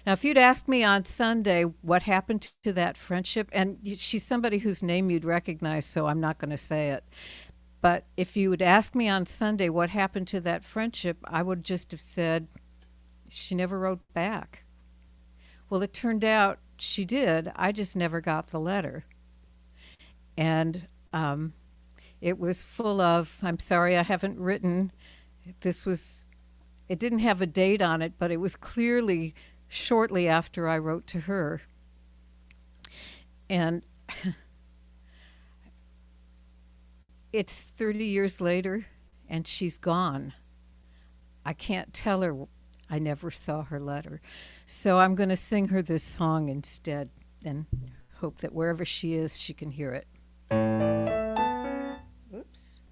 Now, if you'd asked me on Sunday what happened to that friendship, and she's somebody whose name you'd recognize, so I'm not going to say it. But if you would ask me on Sunday what happened to that friendship, I would just have said she never wrote back. Well, it turned out she did. I just never got the letter. And it was full of, I'm sorry I haven't written. It didn't have a date on it, but it was clearly shortly after I wrote to her. And it's 30 years later, and she's gone. I can't tell her I never saw her letter. So I'm going to sing her this song instead and hope that wherever she is, she can hear it. Oops.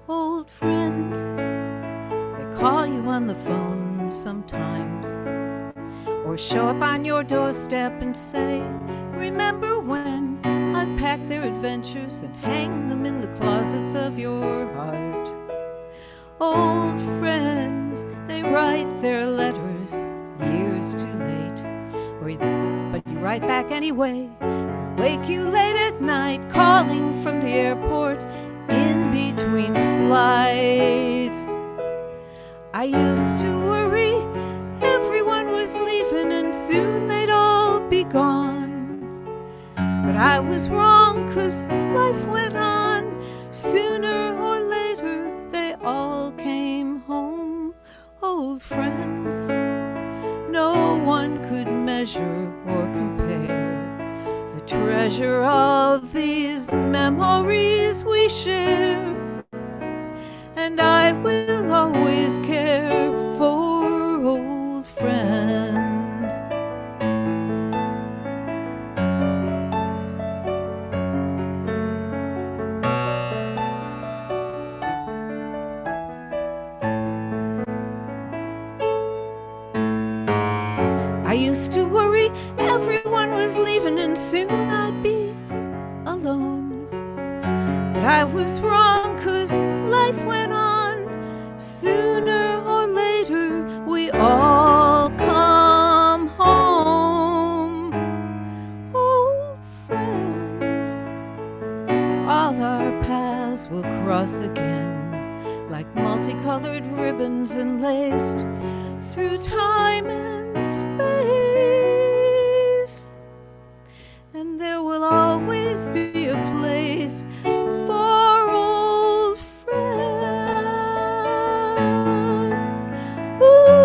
Old friends, they call you on the phone sometimes, or show up on your doorstep and say, remember when? Unpack their adventures and hang them in the closets of your heart. Old friends, they write their letters years too late, but you write back anyway. Wake you late at night, calling from the airport in between flights. I used to worry everyone was leaving and soon they'd all be gone. But I was wrong, 'cause life went on. Sooner or later, they all came home. Old friends, no one could measure or compare the treasure of these memories we share. And I will always care for old friends. I used to worry everyone was leaving and soon I'd be alone. But I was wrong, 'cause life went on. Sooner or later we all come home. Old friends, all our paths will cross again, like multicolored ribbons enlaced through time and space. And there will always be a place for old friends. Ooh.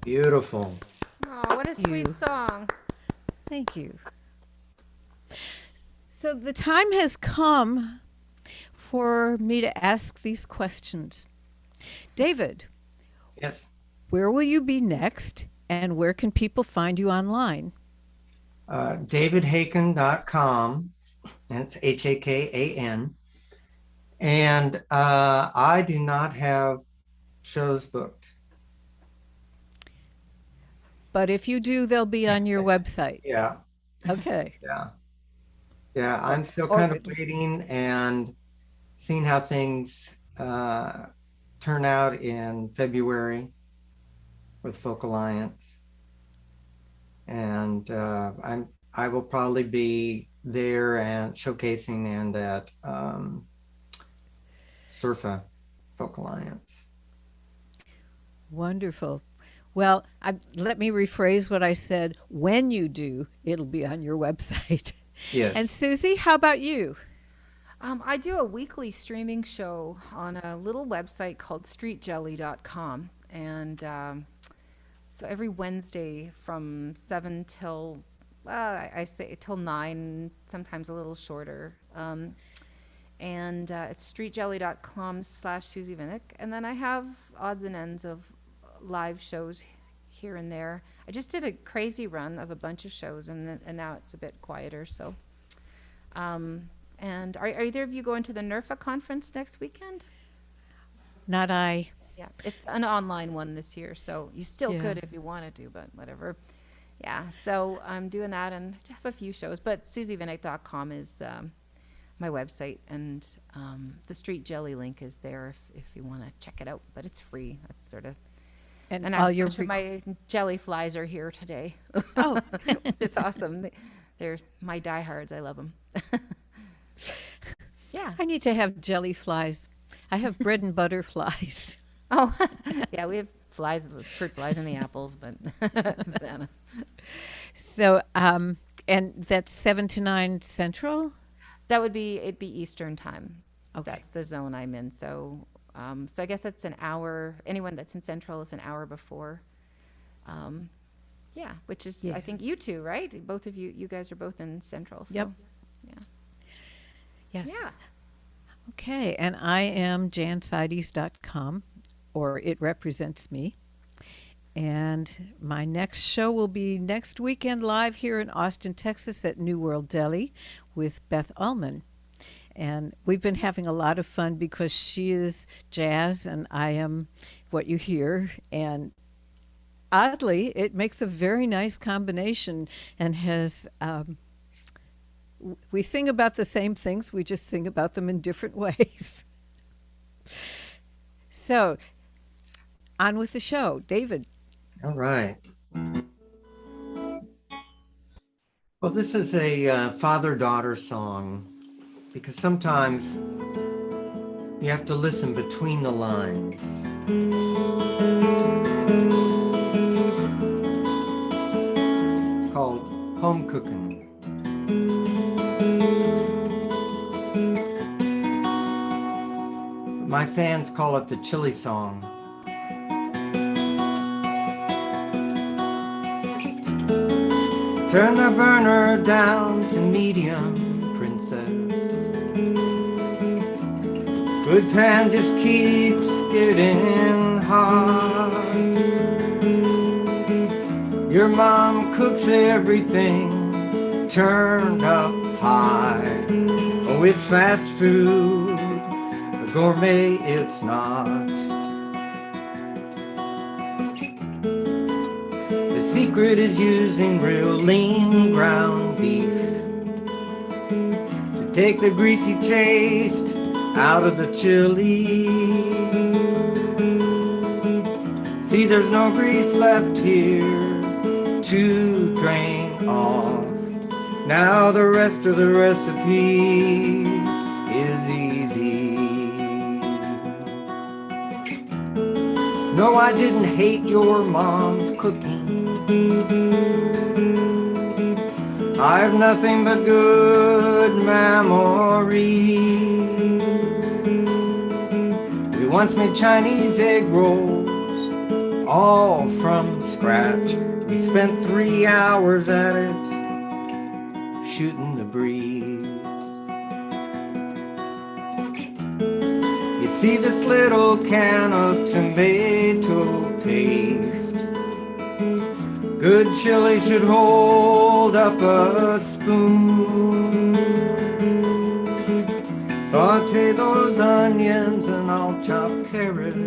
Beautiful.
Oh, what a sweet
You.
song.
Thank you. So the time has come for me to ask these questions. David,
Yes.
where will you be next, and where can people find you online?
DavidHaken.com, and it's Hakan. And I do not have shows booked.
But if you do, they'll be on your website.
Yeah,
Okay.
yeah, yeah. I'm still
Or-
kind of waiting and seeing how things turn out in February with Folk Alliance, and I will probably be there and showcasing and at Surfa Folk Alliance.
Wonderful. Well, let me rephrase what I said. When you do, it'll be on your website.
Yes.
And Susie, how about you?
I do a weekly streaming show on a little website called streetjelly.com. And so every Wednesday from 7 till, I say till 9, sometimes a little shorter. And it's streetjelly.com/Susie Vinnick. And then I have odds and ends of live shows here and there. I just did a crazy run of a bunch of shows, and now it's a bit quieter. So, and are either of you going to the NERFA conference next weekend?
Not I.
Yeah, it's an online one this year, so you still
Yeah.
could if you wanted to, but whatever. Yeah, so I'm doing that and I have a few shows, but susievinnick.com is my website, and the Street Jelly link is there if you want to check it out, but it's free. That's sort of, and
all
a
your
bunch of my jelly flies are here today.
Oh.
It's awesome. They're my diehards. I love them. Yeah.
I need to have jelly flies. I have bread and butter flies.
Oh, yeah, we have flies, fruit flies in the apples, but bananas.
So, and that's 7 to 9 Central?
It'd be Eastern time.
Okay.
That's the zone I'm in. So, so I guess that's an hour. Anyone that's in Central is an hour before. Yeah, which is
Yeah.
I think you two, right? Both of you guys are both in Central. So,
Yep.
Yeah.
Yes.
Yeah.
Okay, and I am jansides.com, or it represents me. And my next show will be next weekend live here in Austin, Texas at New World Deli with Beth Ullman. And we've been having a lot of fun because she is jazz and I am what you hear. And oddly, it makes a very nice combination and has, we sing about the same things, we just sing about them in different ways. So, on with the show. David.
All right. Well, this is a father-daughter song because sometimes you have to listen between the lines. It's called Home Cooking. My fans call it the chili song. Turn the burner down to medium, princess. Good pan just keeps getting hot. Your mom cooks everything turned up high. Oh, it's fast food, but gourmet it's not. The secret is using real lean ground beef to take the greasy taste out of the chili. See, there's no grease left here to drain off. Now the rest of the recipe is easy. No, I didn't hate your mom's cooking. I've nothing but good memories. We once made Chinese egg rolls all from scratch. We spent 3 hours at it, shooting the breeze. You see this little can of tomato paste, good chili should hold up a spoon. Saute those onions and I'll chop carrots.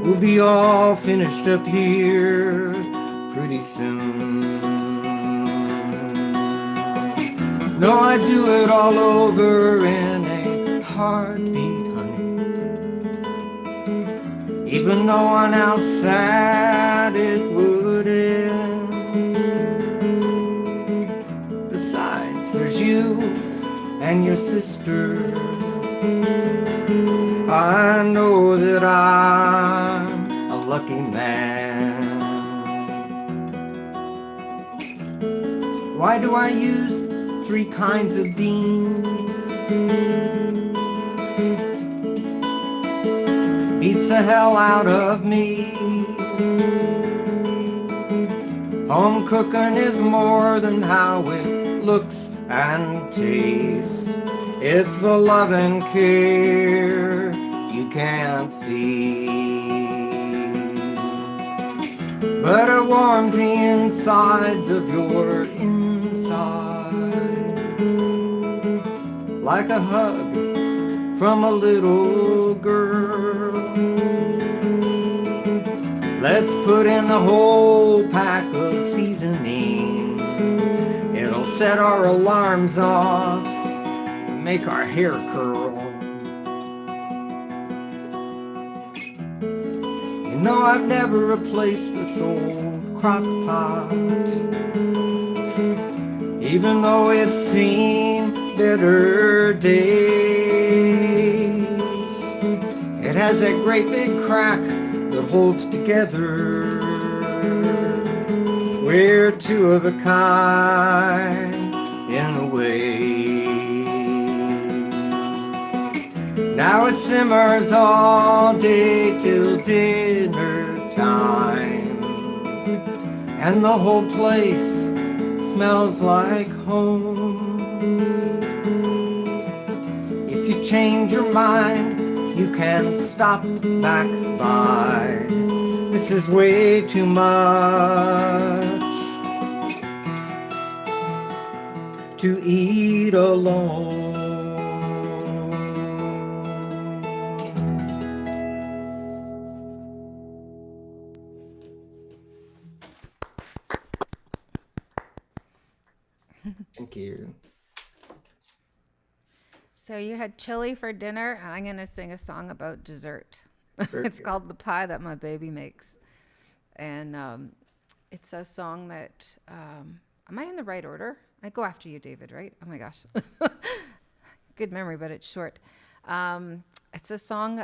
We'll be all finished up here pretty soon. No, I do it all over in a heartbeat, honey. Even no one else said it wouldn't. Besides, there's you and your sister. I know that I'm a lucky man. Why do I use 3 kinds of beans? Beats the hell out of me. Home cooking is more than how it looks and tastes. It's the love and care you can't see. But it warms the insides of your insides, like a hug from a little girl. Let's put in the whole pack of seasoning. It'll set our alarms off, make our hair curl. You know, I've never replaced this old crock pot, even though it's seen better days. It has that great big crack that holds together. We're 2 of a kind in a way. Now it simmers all day till dinner time, and the whole place smells like home. If you change your mind, you can stop back by. This is way too much to eat alone. Thank you.
So you had chili for dinner, and I'm going to sing a song about dessert.
Very
It's
good.
called The Pie That My Baby Makes. And it's a song that, am I in the right order? I go after you, David, right? Oh my gosh. Good memory, but it's short. It's a song,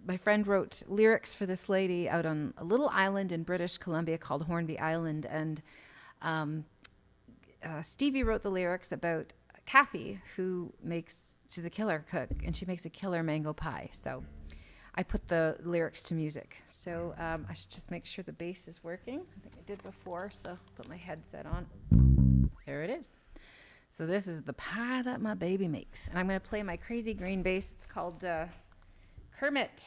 my friend wrote lyrics for this lady out on a little island in British Columbia called Hornby Island. And Stevie wrote the lyrics about Kathy, she's a killer cook, and she makes a killer mango pie. So I put the lyrics to music. So I should just make sure the bass is working. I think I did before, so put my headset on. There it is. So this is The Pie That My Baby Makes. And I'm going to play my crazy green bass. It's called Kermit.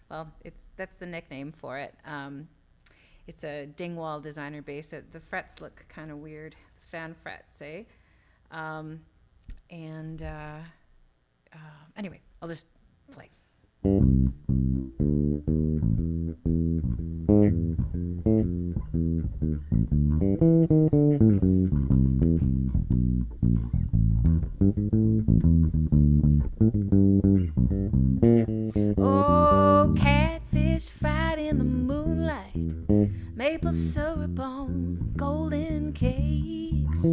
Well, that's the nickname for it. It's a Dingwall designer bass. The frets look kind of weird, the fan frets, eh? Anyway, I'll just play. Oh, catfish fried in the moonlight, maple syrup on golden cakes.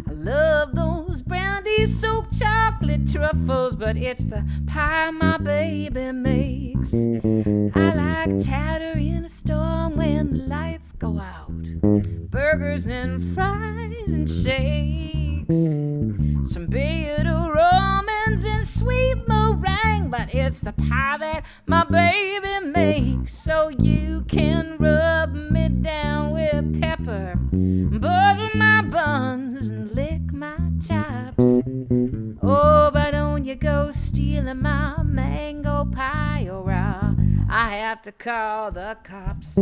I love those brandy-soaked chocolate truffles, but it's the pie my baby makes. I like chatter in a storm when the lights go out, burgers and fries and shakes, some bearded Romans and sweet meringues. thing, but it's the pie that my baby makes. So you can rub me down with pepper, butter my buns, and lick my chops. Oh, but don't you go stealing my mango pie, or I have to call the cops.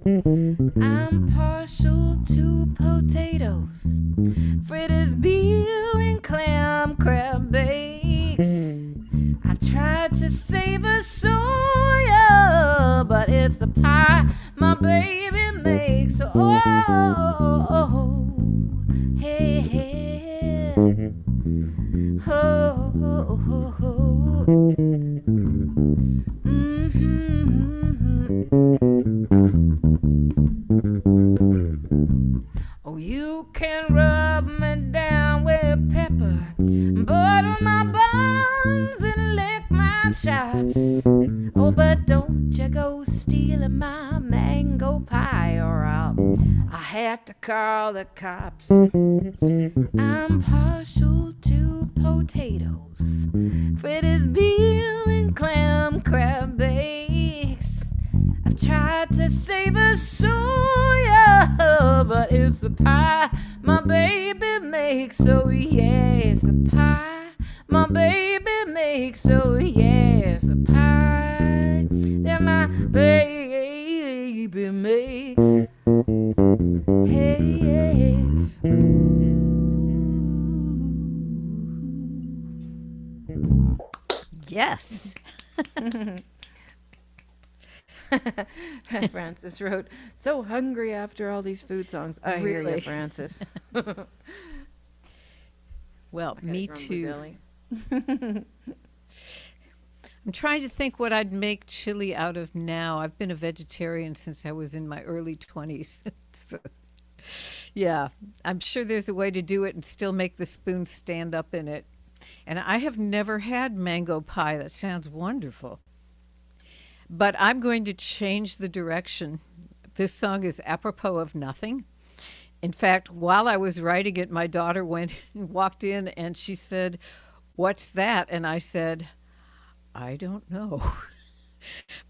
I'm partial to potatoes, fritters, beer, and clam crab bakes. I've tried to savor soya, but it's the pie my baby makes. Oh, hey, hey. Oh, oh, oh, oh. Oh, you can rub me down with pepper, butter my buns, and lick my chops. Oh, but don't you go stealing my mango pie, or I have to call the cops. I'm partial to potatoes, fritters, beer, and clam crab bakes. I've tried to savor soya, but it's the pie my baby makes. So yes, the pie my baby makes. So yes, the pie that my baby makes. Hey, yeah.
Yes.
Francis wrote, "So hungry after all these food songs." I hear you,
Really?
Francis.
Well, me
Grumbly
too.
belly.
I'm trying to think what I'd make chili out of now. I've been a vegetarian since I was in my early 20s. So, yeah, I'm sure there's a way to do it and still make the spoon stand up in it. And I have never had mango pie. That sounds wonderful. But I'm going to change the direction. This song is apropos of nothing. In fact, while I was writing it, my daughter walked in and she said, "What's that?" And I said, "I don't know."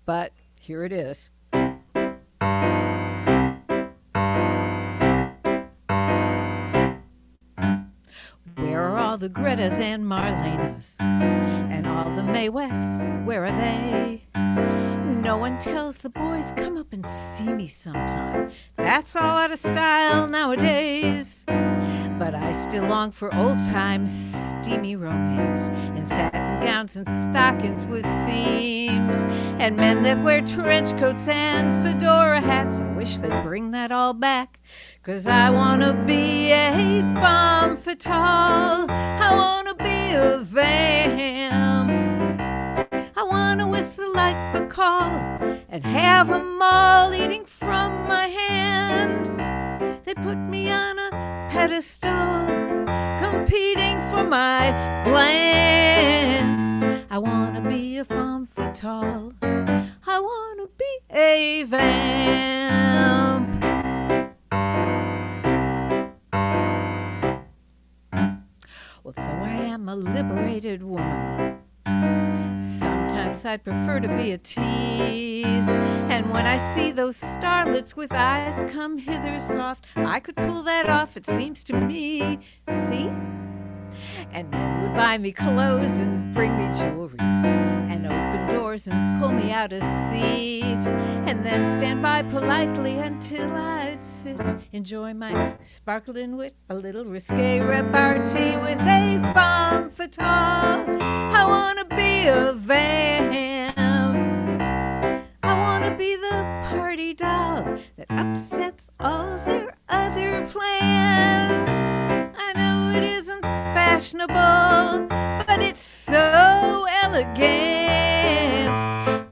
But here it is. Where are all the Gretas and Marlenas? And all the Mae Wests, where are they? No one tells the boys, come up and see me sometime. That's all out of style nowadays. But I still long for old-time steamy romance in satin gowns and stockings with seams, and men that wear trench coats and fedora hats. I wish they'd bring that all back, 'cause I wanna be a femme fatale. I wanna be a vamp. I wanna whistle like Bacall and have 'em all eating from my hand. They put me on a pedestal, competing for my glance. I wanna be a femme fatale. I wanna be a vamp. Well, though I am a liberated woman, sometimes I'd prefer to be a tease. And when I see those starlets with eyes come hither soft, I could pull that off, it seems to me. See? And men would buy me clothes and bring me jewelry, and open doors and pull me out a seat, and then stand by politely until I'd sit, enjoy my sparkling wit, a little risque repartee with a femme fatale. I wanna be a vamp. I wanna be the party doll that upsets all their other plans. I know it isn't fashionable, but it's so elegant.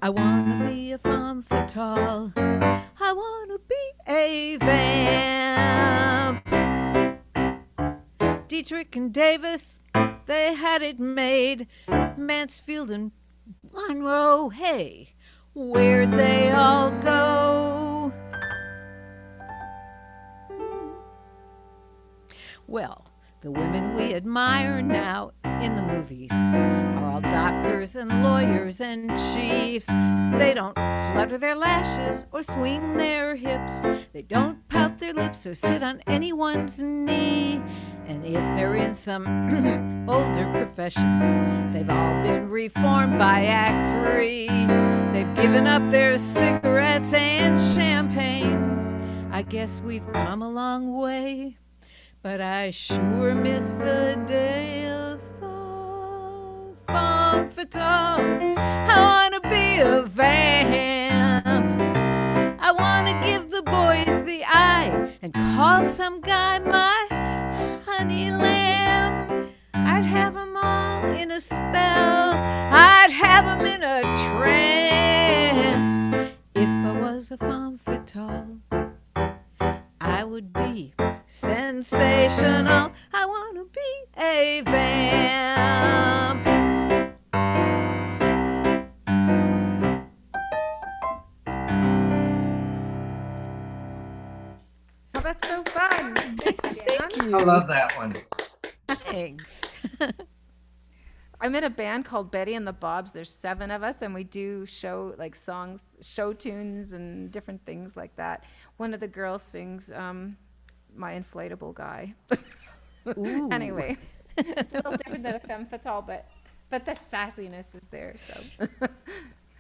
I wanna be a femme fatale. I wanna be a vamp. Dietrich and Davis, they had it made. Mansfield and Monroe, hey, where'd they all go? Well, the women we admire now in the movies are all doctors and lawyers and chiefs. They don't flutter their lashes or swing their hips. They don't pout their lips or sit on anyone's knee. And if they're in some older profession, they've all been reformed by Act 3. They've given up their cigarettes and champagne. I guess we've come a long way, but I sure miss the day of the femme fatale. I wanna be a vamp. I wanna give the boys the eye and call some guy my honey lamb. I'd have 'em all in a spell. I'd have 'em in a trance. If I was a femme fatale, I would be sensational. I want to be a vamp.
Oh, that's so fun. Thanks, Jan.
Thank you.
I love that one.
Thanks.
I'm in a band called Betty and the Bobs. There's 7 of us, and we do show like songs, show tunes, and different things like that. One of the girls sings "My Inflatable Guy."
Ooh.
Anyway, it's a little different than a femme fatale, but the sassiness is there. So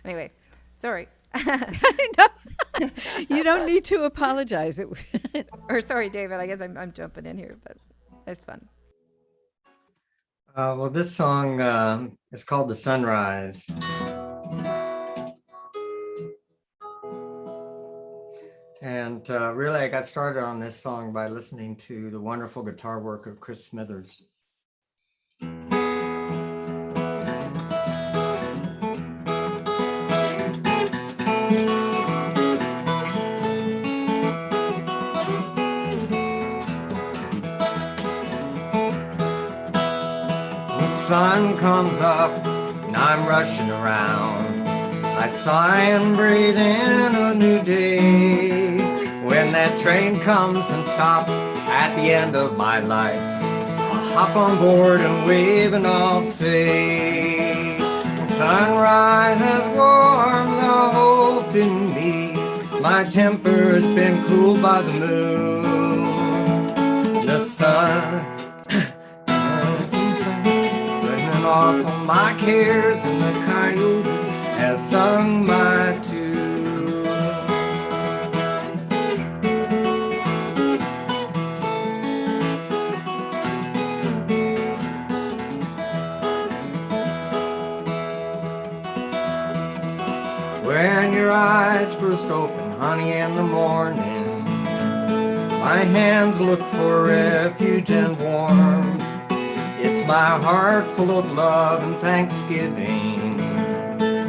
anyway, sorry.
No, you don't need to apologize.
Or sorry, David. I guess I'm jumping in here, but it's fun.
Well, this song is called The Sunrise. And really, I got started on this song by listening to the wonderful guitar work of Chris Smithers. The sun comes up and I'm rushing around. I sigh and breathe in a new day. When that train comes and stops at the end of my life, I'll hop on board and wave and I'll say, the sunrise has warmed the hope in me. My temper's been cooled by the moon. The sun off all my cares, and the coyotes have sung my tune. When your eyes first open, honey, in the morning, my hands look for refuge and warmth. It's my heart full of love and thanksgiving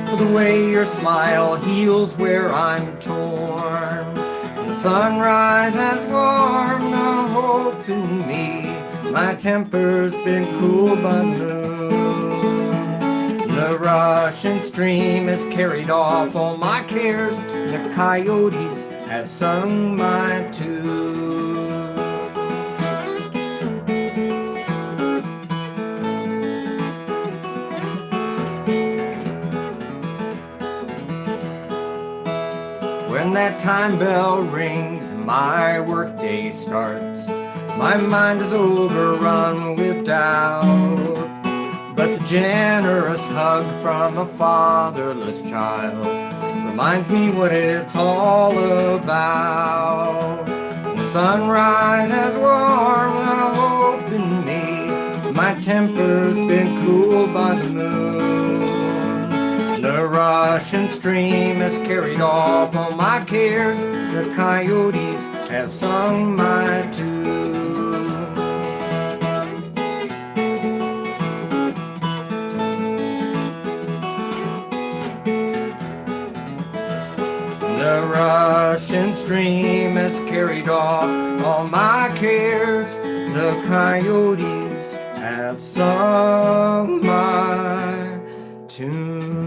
for the way your smile heals where I'm torn. The sunrise has warmed the hope in me. My temper's been cooled by the moon. The rushing stream has carried off all my cares. The coyotes have sung my tune. When that time bell rings and my workday starts, my mind is overrun with doubt. But the generous hug from a fatherless child reminds me what it's all about. The sunrise has warmed the hope in me. My temper's been cooled by the moon. The rushing stream has carried off all my cares. The coyotes have sung my tune. The rushing stream has carried off all my cares. The coyotes have sung my tune.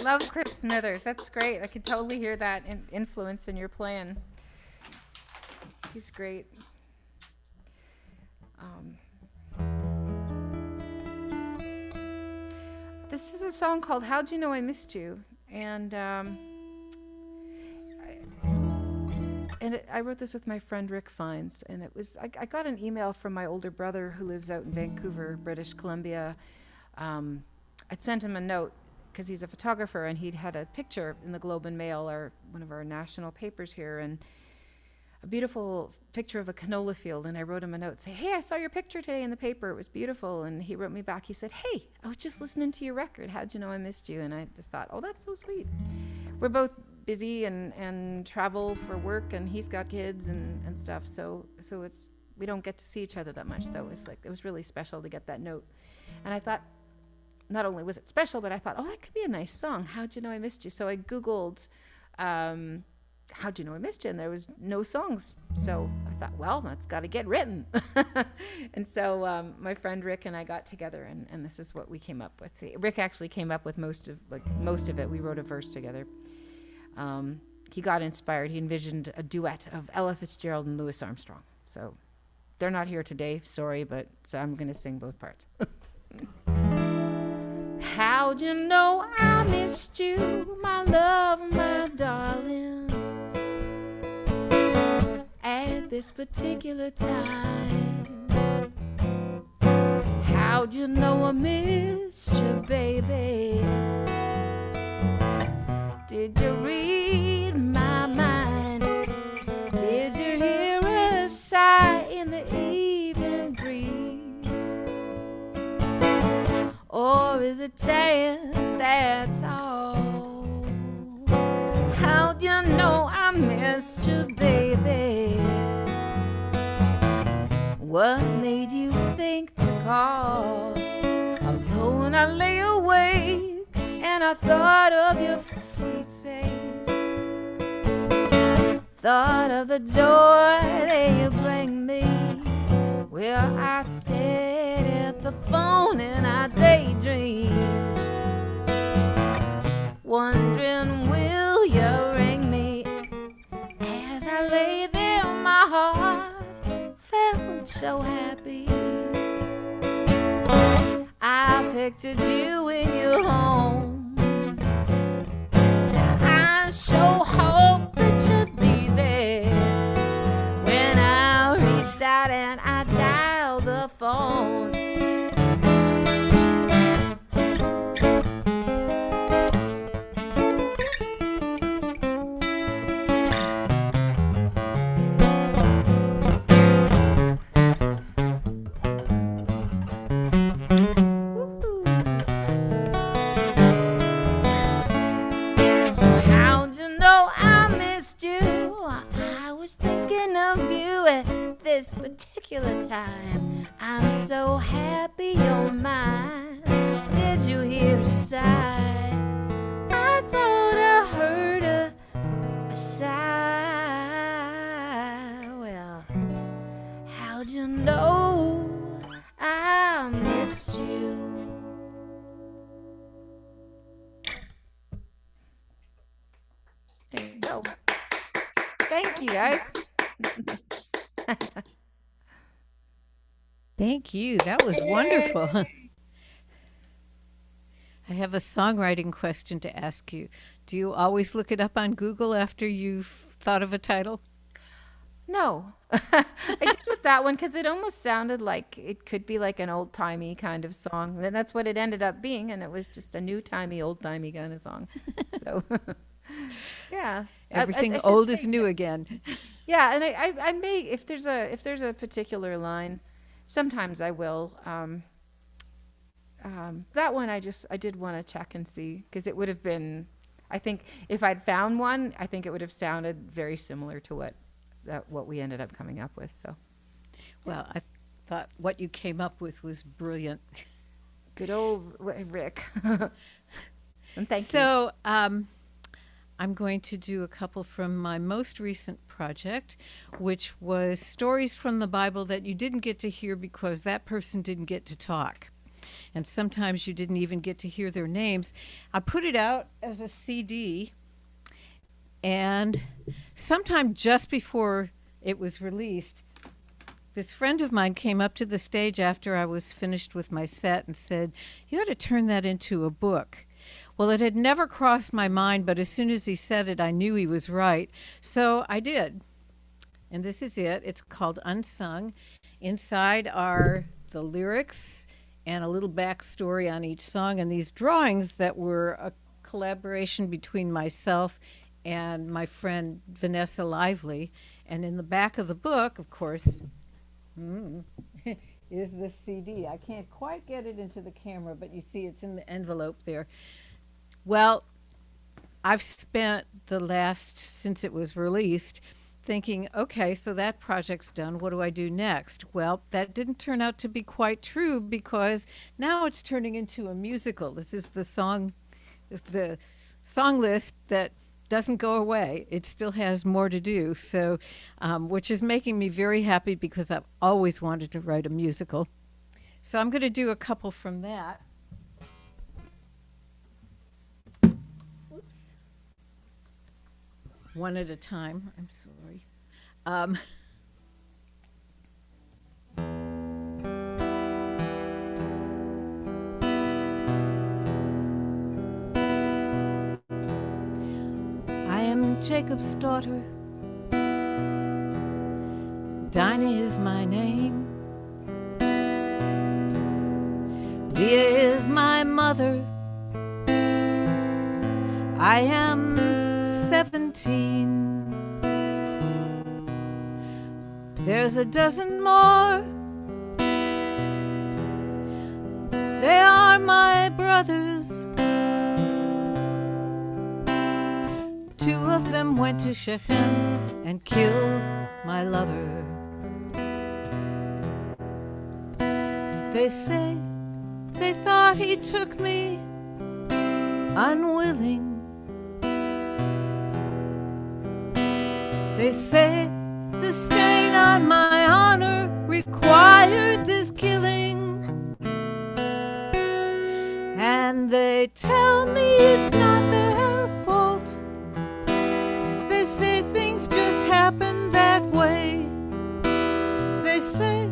love Chris Smithers. That's great. I can totally hear that influence in your playing. He's great. This is a song called "How'd You Know I Missed You," and I wrote this with my friend Rick Fines, and it was I got an email from my older brother who lives out in Vancouver, British Columbia. I'd sent him a note because he's a photographer, and he'd had a picture in the Globe and Mail, or one of our national papers here, and a beautiful picture of a canola field. And I wrote him a note, say, "Hey, I saw your picture today in the paper. It was beautiful." And he wrote me back. He said, "Hey, I was just listening to your record. How'd you know I missed you?" And I just thought, oh, that's so sweet. We're both busy and travel for work, and he's got kids and stuff. So it's, we don't get to see each other that much. So it's like, it was really special to get that note. And I thought, not only was it special, but I thought, oh, that could be a nice song. How'd you know I missed you? So I Googled, how'd you know I missed you? And there was no songs. So I thought, well, that's got to get written. And so my friend Rick and I got together, and this is what we came up with. Rick actually came up with most of it. We wrote a verse together. He got inspired. He envisioned a duet of Ella Fitzgerald and Louis Armstrong. So they're not here today, sorry, but so I'm going to sing both parts. How'd you know I missed you, my love, my darling, at this particular time? How'd you know I missed you, baby? Did you read my mind? Did you hear a sigh in the evening breeze? Or is it chance, that's all? How'd you know I missed you, baby? What made you think to call? Alone I lay awake, and I thought of your sweet face, thought of the joy that you bring me. Well, I stared at the phone and I daydreamed, wondering, will you ring me? As I lay there, my heart felt so happy. I pictured you in your home. I sure hope that you'd be there when I reached out and I dialed the phone. This particular time, I'm so happy you're mine. Did you hear a sigh? I thought I heard a sigh. Well, how'd you know I missed you? There you go. Thank you, guys.
Thank you. That was wonderful. I have a songwriting question to ask you. Do you always look it up on Google after you've thought of a title?
No. I did with that one because it almost sounded like it could be like an old-timey kind of song. And that's what it ended up being, and it was just a new-timey, old-timey kind of song. So, yeah.
Everything old is new again.
Yeah, and I may, if there's a particular line, sometimes I will. That one I did want to check and see, because it would have been, I think if I'd found one, I think it would have sounded very similar to what we ended up coming up with. So,
well, I thought what you came up with was brilliant.
Good old Rick. And thank you.
So, I'm going to do a couple from my most recent project, which was stories from the Bible that you didn't get to hear because that person didn't get to talk. and sometimes you didn't even get to hear their names. I put it out as a CD, and sometime just before it was released, this friend of mine came up to the stage after I was finished with my set and said, "You ought to turn that into a book." Well, it had never crossed my mind, but as soon as he said it, I knew he was right. So I did. And this is it. It's called Unsung. Inside are the lyrics and a little backstory on each song, and these drawings that were a collaboration between myself and my friend Vanessa Lively. And in the back of the book, of course, is the CD. I can't quite get it into the camera, but you see it's in the envelope there. Well, I've spent the last, since it was released, thinking, okay, so that project's done. What do I do next? Well, that didn't turn out to be quite true, because now it's turning into a musical. This is the song list that doesn't go away. It still has more to do. So, which is making me very happy, because I've always wanted to write a musical. So I'm going to do a couple from that. Oops. One at a time. I'm sorry. I am Jacob's daughter. Dinah is my name. Leah is my mother. I am 17. There's a dozen more. They are my brothers. Two of them went to Shechem and killed my lover. They say they thought he took me unwilling. They say the stain on my honor required this killing. And they tell me it's not their fault. They say things just happen that way. They say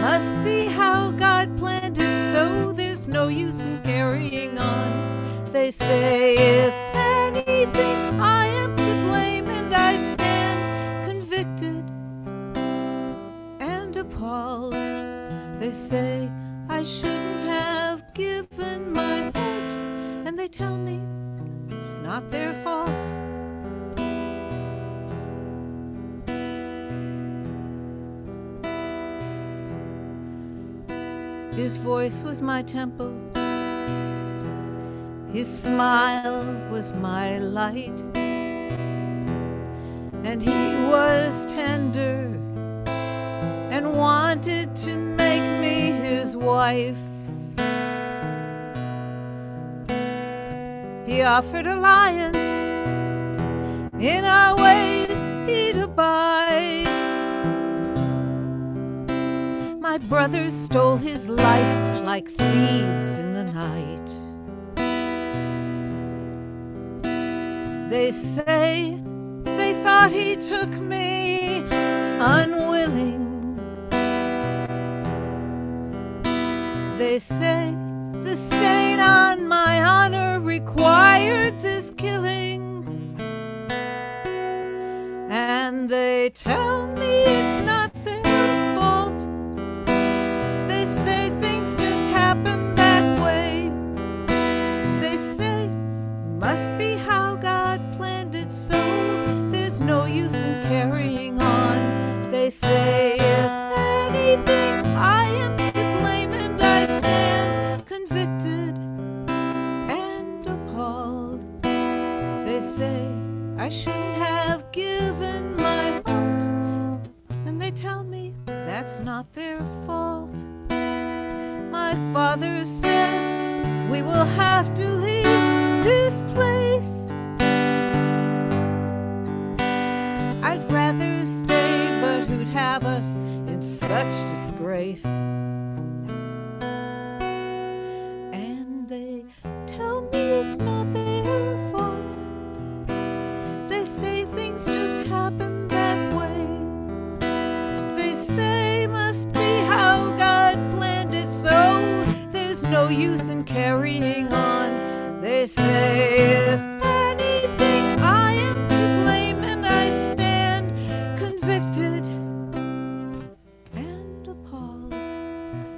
must be how God planned it, so there's no use in carrying on. They say if anything I am to blame, and I stand convicted and appalled. They say I shouldn't have given my heart, and they tell me it's not their fault. His voice was my temple, his smile was my light, and he was tender and wanted to make me his wife. He offered alliance, in our ways he'd abide. My brothers stole his life like thieves in the night. They say they thought he took me unwilling. They say the stain on my honor required this killing. And they tell me it's not their fault. They say things just happen that way. They say must be how God planned it, so there's no use in carrying on. They say if anything I am to blame, and I stand convicted and appalled. They say I shouldn't have given my heart, and they tell me that's not their fault. My father says we will have to leave this place. I'd rather stay, but who'd have us in such disgrace? no use in carrying on. They say if anything I am to blame, and I stand convicted and appalled.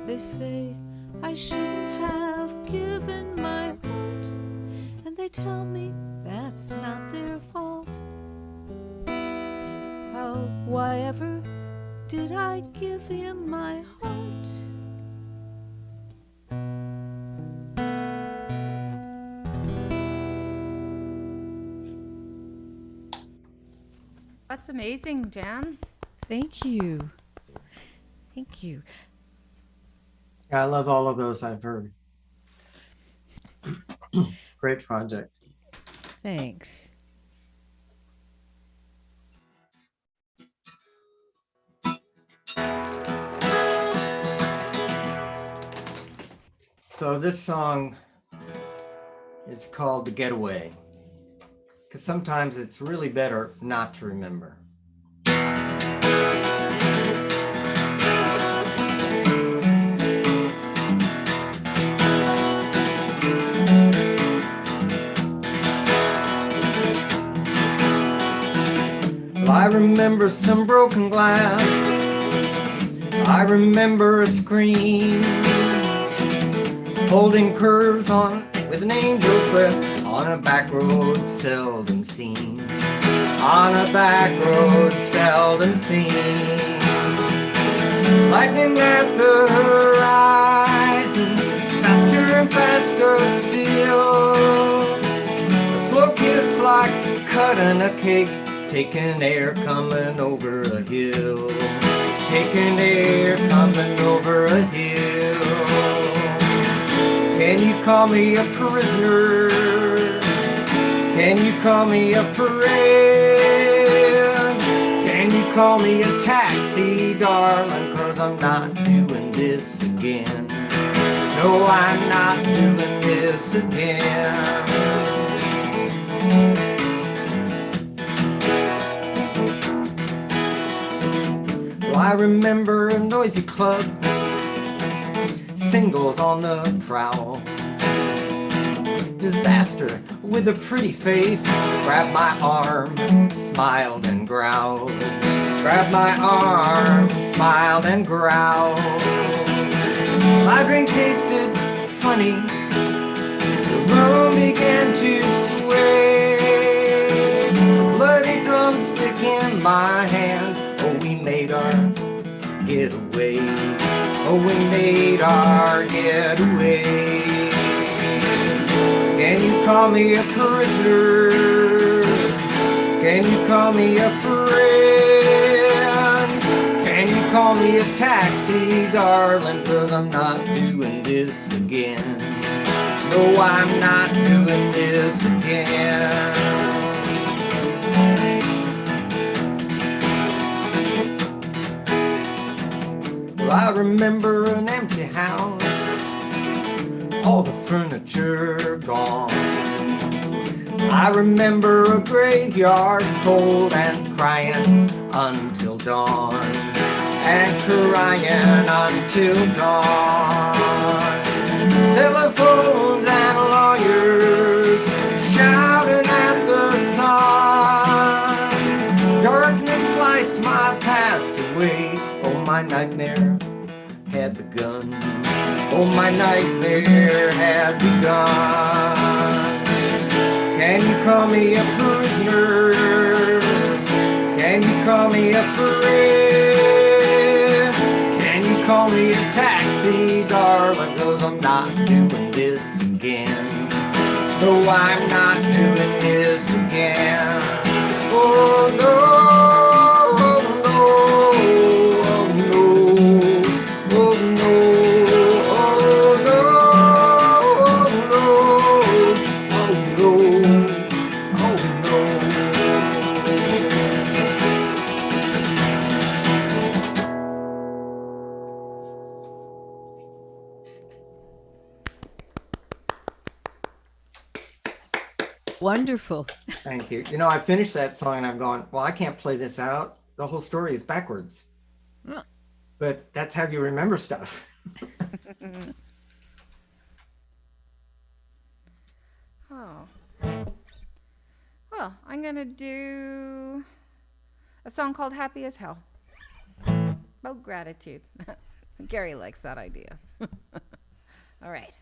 They say I shouldn't have given my heart, and they tell me that's not their fault. Why ever did I give him my heart?
That's amazing, Jan.
Thank you. Thank you.
Yeah, I love all of those I've heard. Great project.
Thanks.
So this song is called The Getaway, because sometimes it's really better not to remember. Well, I remember some broken glass. I remember a scream, holding curves on with an angel's breath on a back road seldom seen. On a back road seldom seen. Lightning at the horizon, faster and faster still. A slow kiss like cutting a cake, taking air coming over a hill. Taking air coming over a hill. Can you call me a prisoner? Can you call me a friend? Can you call me a taxi, darling? 'Cause I'm not doing this again. No, I'm not doing this again. Well, I remember a noisy club, singles on the prowl. Disaster with a pretty face grabbed my arm, smiled and growled. Grabbed my arm, smiled and growled. My drink tasted funny. The room began to sway. A bloody drumstick in my hand. Oh, we made our getaway. Oh, we made our getaway. Can you call me a prisoner? Can you call me a friend? Can you call me a taxi, darling? 'Cause I'm not doing this again. No, I'm not doing this again. Well, I remember an empty house, all the furniture gone. I remember a graveyard cold and crying until dawn. And crying until dawn. Telephones and lawyers shouting at the sun. Darkness sliced my past away. Oh, my nightmare had begun. Oh, my nightmare had begun. Can you call me a prisoner? Can you call me a friend? Can you call me a taxi, darling? 'Cause I'm not doing this again. No, I'm not doing this again. Oh, no.
Wonderful.
Thank you. You know, I finished that song and I'm going, well, I can't play this out. The whole story is backwards. But that's how you remember stuff.
Well, I'm going to do a song called Happy as Hell. About gratitude. Gary likes that idea. All right.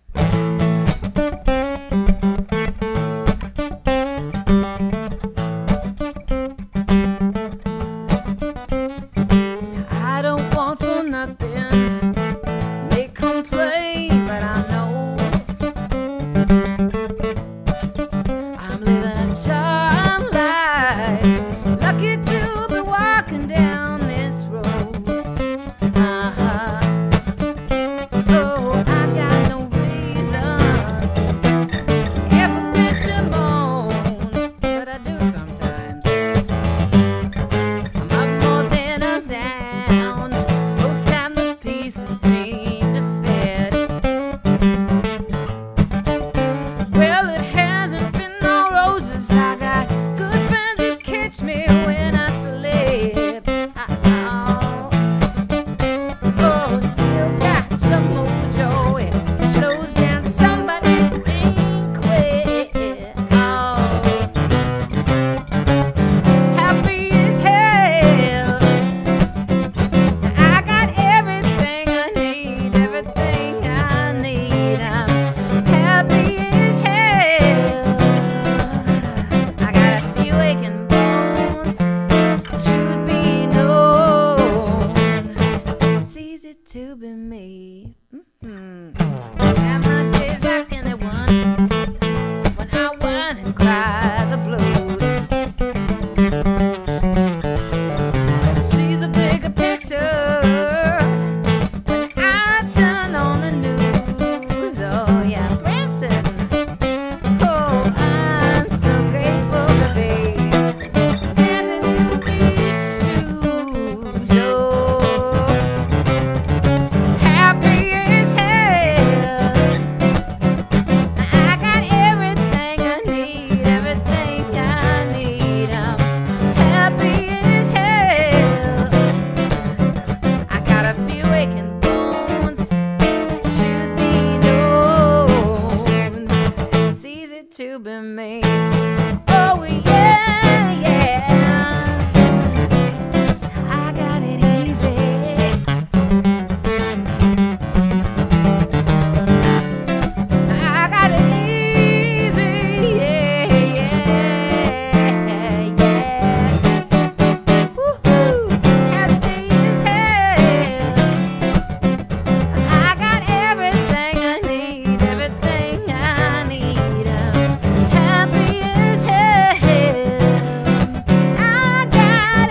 I don't want for nothing. They complain, but I know I'm living a charmed life. Lucky to be walking down this road. Uh-huh. Oh, I got no reason to ever bitch and moan, but I do sometimes. I'm up more than I'm down. Most time the pieces seem to fit. Well, it hasn't been no roses. I got good friends who catch me when I slip. Oh, still got some mojo. It slows down somebody ain't quit. Oh, happy as hell. I got everything I need, everything I need. I'm happy as hell. I got a few aching bones. Truth be known, it's easy to be me. Have my days like anyone. When I whine and cry the blues, see the bigger picture when I turn on the news. Oh yeah, Branson. Oh, I'm so grateful to be standing in these shoes. Oh, happy as hell. I got everything I need, everything I need. I'm happy as hell. I got a few aching bones. Truth be known, it's easy to be me. Oh yeah, yeah. I got it easy. I got it easy. Yeah, yeah, yeah. Woo-hoo. Happy as hell. I got everything I need, everything I need. I'm happy as hell. I got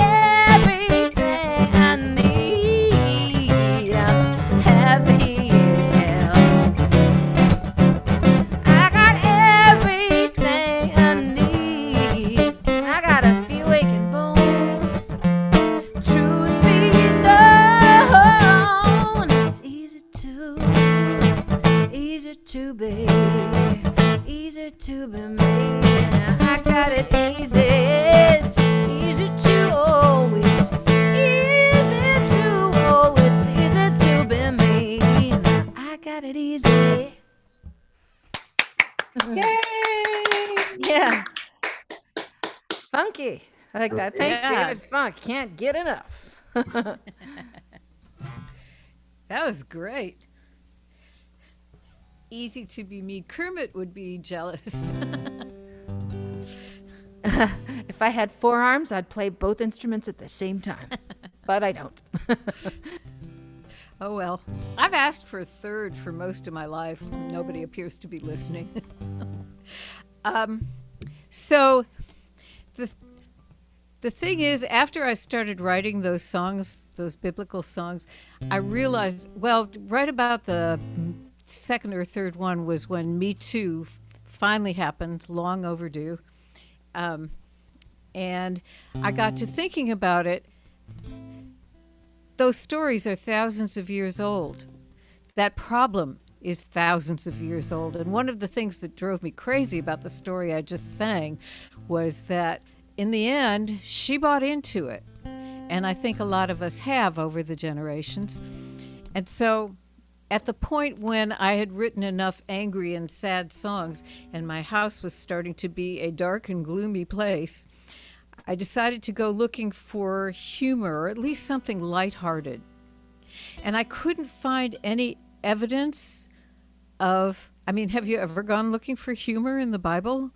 everything I need. I'm happy as hell. I got everything I need. I got a few aching bones. Truth be known, it's easy to be me. Now I got it easy. It's easy to always, it's easy to be me. Now I got it easy.
Yay!
Yeah. Funky. I like that. Thanks,
Yeah.
David Funk. Can't get enough.
That was great. Easy to be me. Kermit would be jealous.
If I had 4 arms, I'd play both instruments at the same time. But I don't.
Oh well. I've asked for a third for most of my life. Nobody appears to be listening. So the thing is, after I started writing those songs, those biblical songs, I realized, well, right about the second or third one was when Me Too finally happened, long overdue. And I got to thinking about it. Those stories are thousands of years old. That problem is thousands of years old. And one of the things that drove me crazy about the story I just sang was that in the end, she bought into it. And I think a lot of us have over the generations. And so at the point when I had written enough angry and sad songs and my house was starting to be a dark and gloomy place, I decided to go looking for humor, or at least something lighthearted. And I couldn't find any evidence of, I mean, have you ever gone looking for humor in the Bible?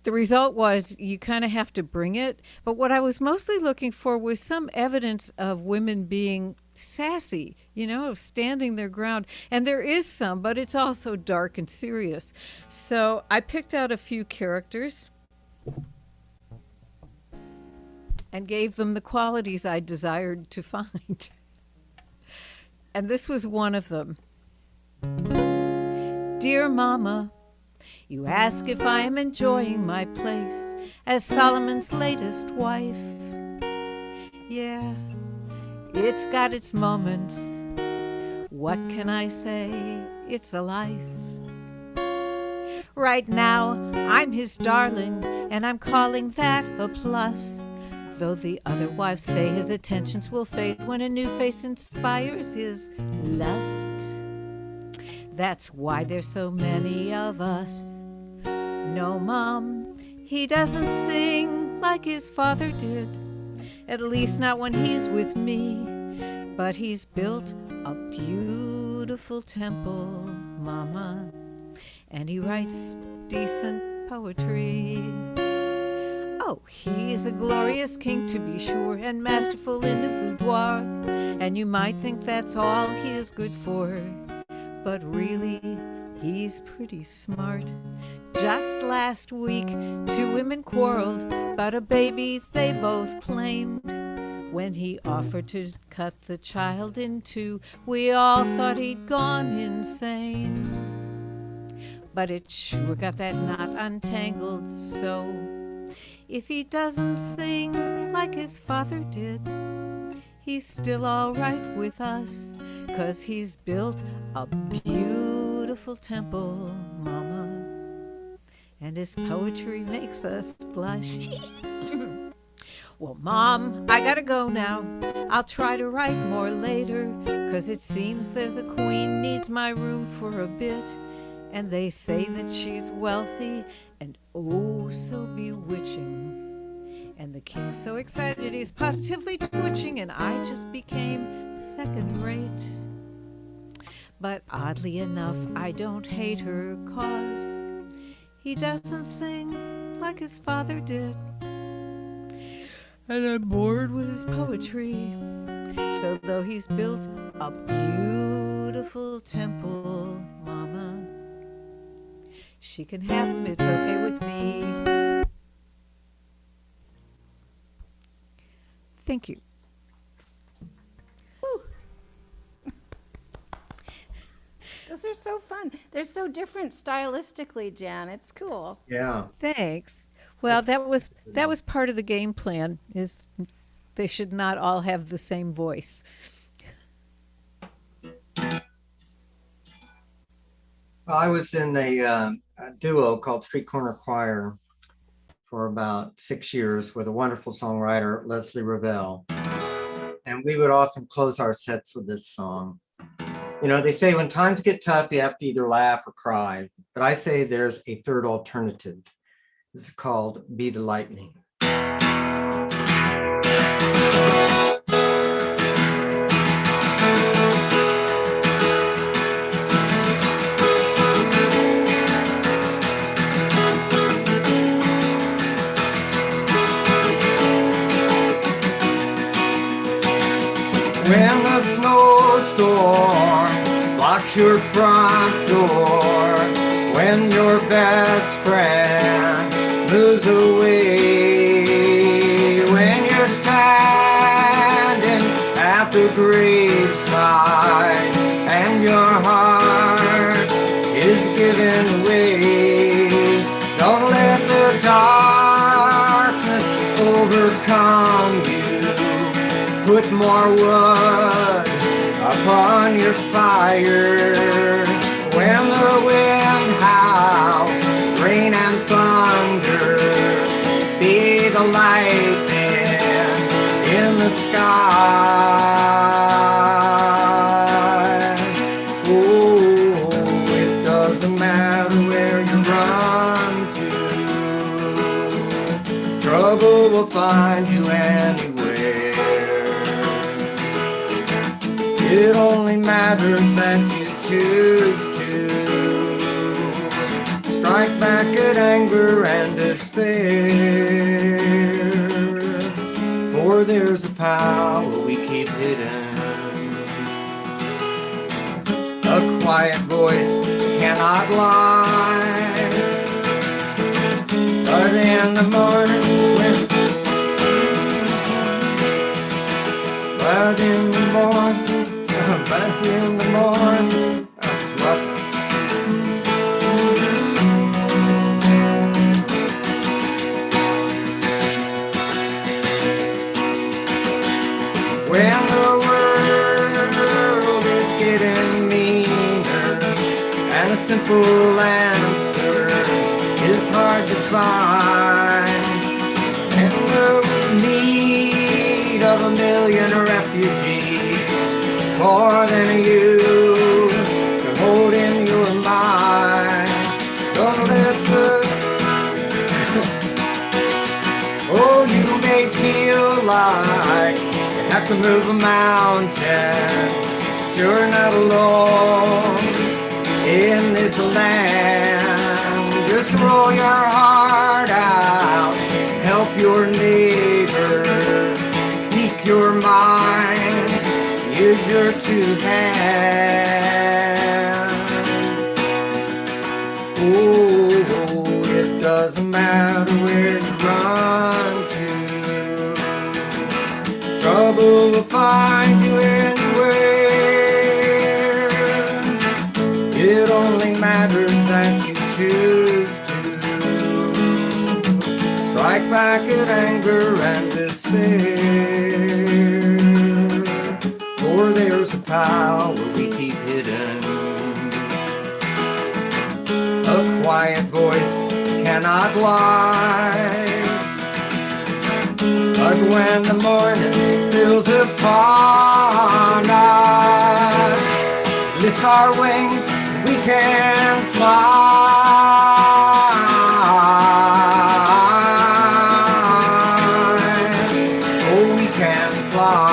The result was you kind of have to bring it. But what I was mostly looking for was some evidence of women being sassy, of standing their ground. And there is some, but it's also dark and serious. So I picked out a few characters and gave them the qualities I desired to find. And this was one of them. Dear Mama, you ask if I am enjoying my place as Solomon's latest wife. Yeah, it's got its moments. What can I say? It's a life. Right now, I'm his darling, and I'm calling that a plus. Though the other wives say his attentions will fade when a new face inspires his lust. That's why there's so many of us. No, Mom, he doesn't sing like his father did, at least not when he's with me. But he's built a beautiful temple, Mama, and he writes decent poetry. Oh, he's a glorious king, to be sure, and masterful in the boudoir, and you might think that's all he is good for. But really, he's pretty smart. Just last week, 2 women quarreled about a baby they both claimed. When he offered to cut the child in two, we all thought he'd gone insane. But it sure got that knot untangled, so if he doesn't sing like his father did, he's still all right with us, 'cause he's built a beautiful temple, Mama, and his poetry makes us blush. Well, Mom, I gotta go now. I'll try to write more later, 'cause it seems there's a queen needs my room for a bit, and they say that she's wealthy and oh so bewitching. And the king's so excited he's positively twitching, and I just became second rate. But oddly enough, I don't hate her, 'cause he doesn't sing like his father did, and I'm bored with his poetry. So though he's built a beautiful temple, Mama, she can have him, it's okay with me. Thank you.
Those are so fun. They're so different stylistically, Jan. It's cool.
Yeah.
Thanks. Well, that was part of the game plan, is they should not all have the same voice.
Well, I was in a duo called Street Corner Choir for about 6 years with a wonderful songwriter, Leslie Ravel. And we would often close our sets with this song. They say when times get tough, you have to either laugh or cry. But I say there's a third alternative. This is called Be the Lightning. When the snowstorm blocks your front door, when your best friend moves away, when you're standing at the graveside and your heart is giving way, don't let the darkness overcome you. Put more wood upon your fire. When the wind howls, rain and thunder, be the lightning in the sky. It only matters that you choose to strike back at anger and despair. For there's a power we keep hidden, a quiet voice cannot lie. But in the morning, but in the morning, but in the morning, lost it. When the world is getting meaner and a simple answer is hard to find, and the need of a million refugees, more than you can hold in your mind. Don't let the oh, you may feel like you have to move a mountain, but you're not alone in this land. Just roll your heart out, help your neighbor, speak your mind, use your two hands. Oh, it doesn't matter where you run to, trouble will find you anywhere. It only matters that you choose to strike back at anger and despair. For there's a power we keep hidden, a quiet voice cannot lie. But when the morning fills upon us, lift our wings, we can fly. Oh, we can fly.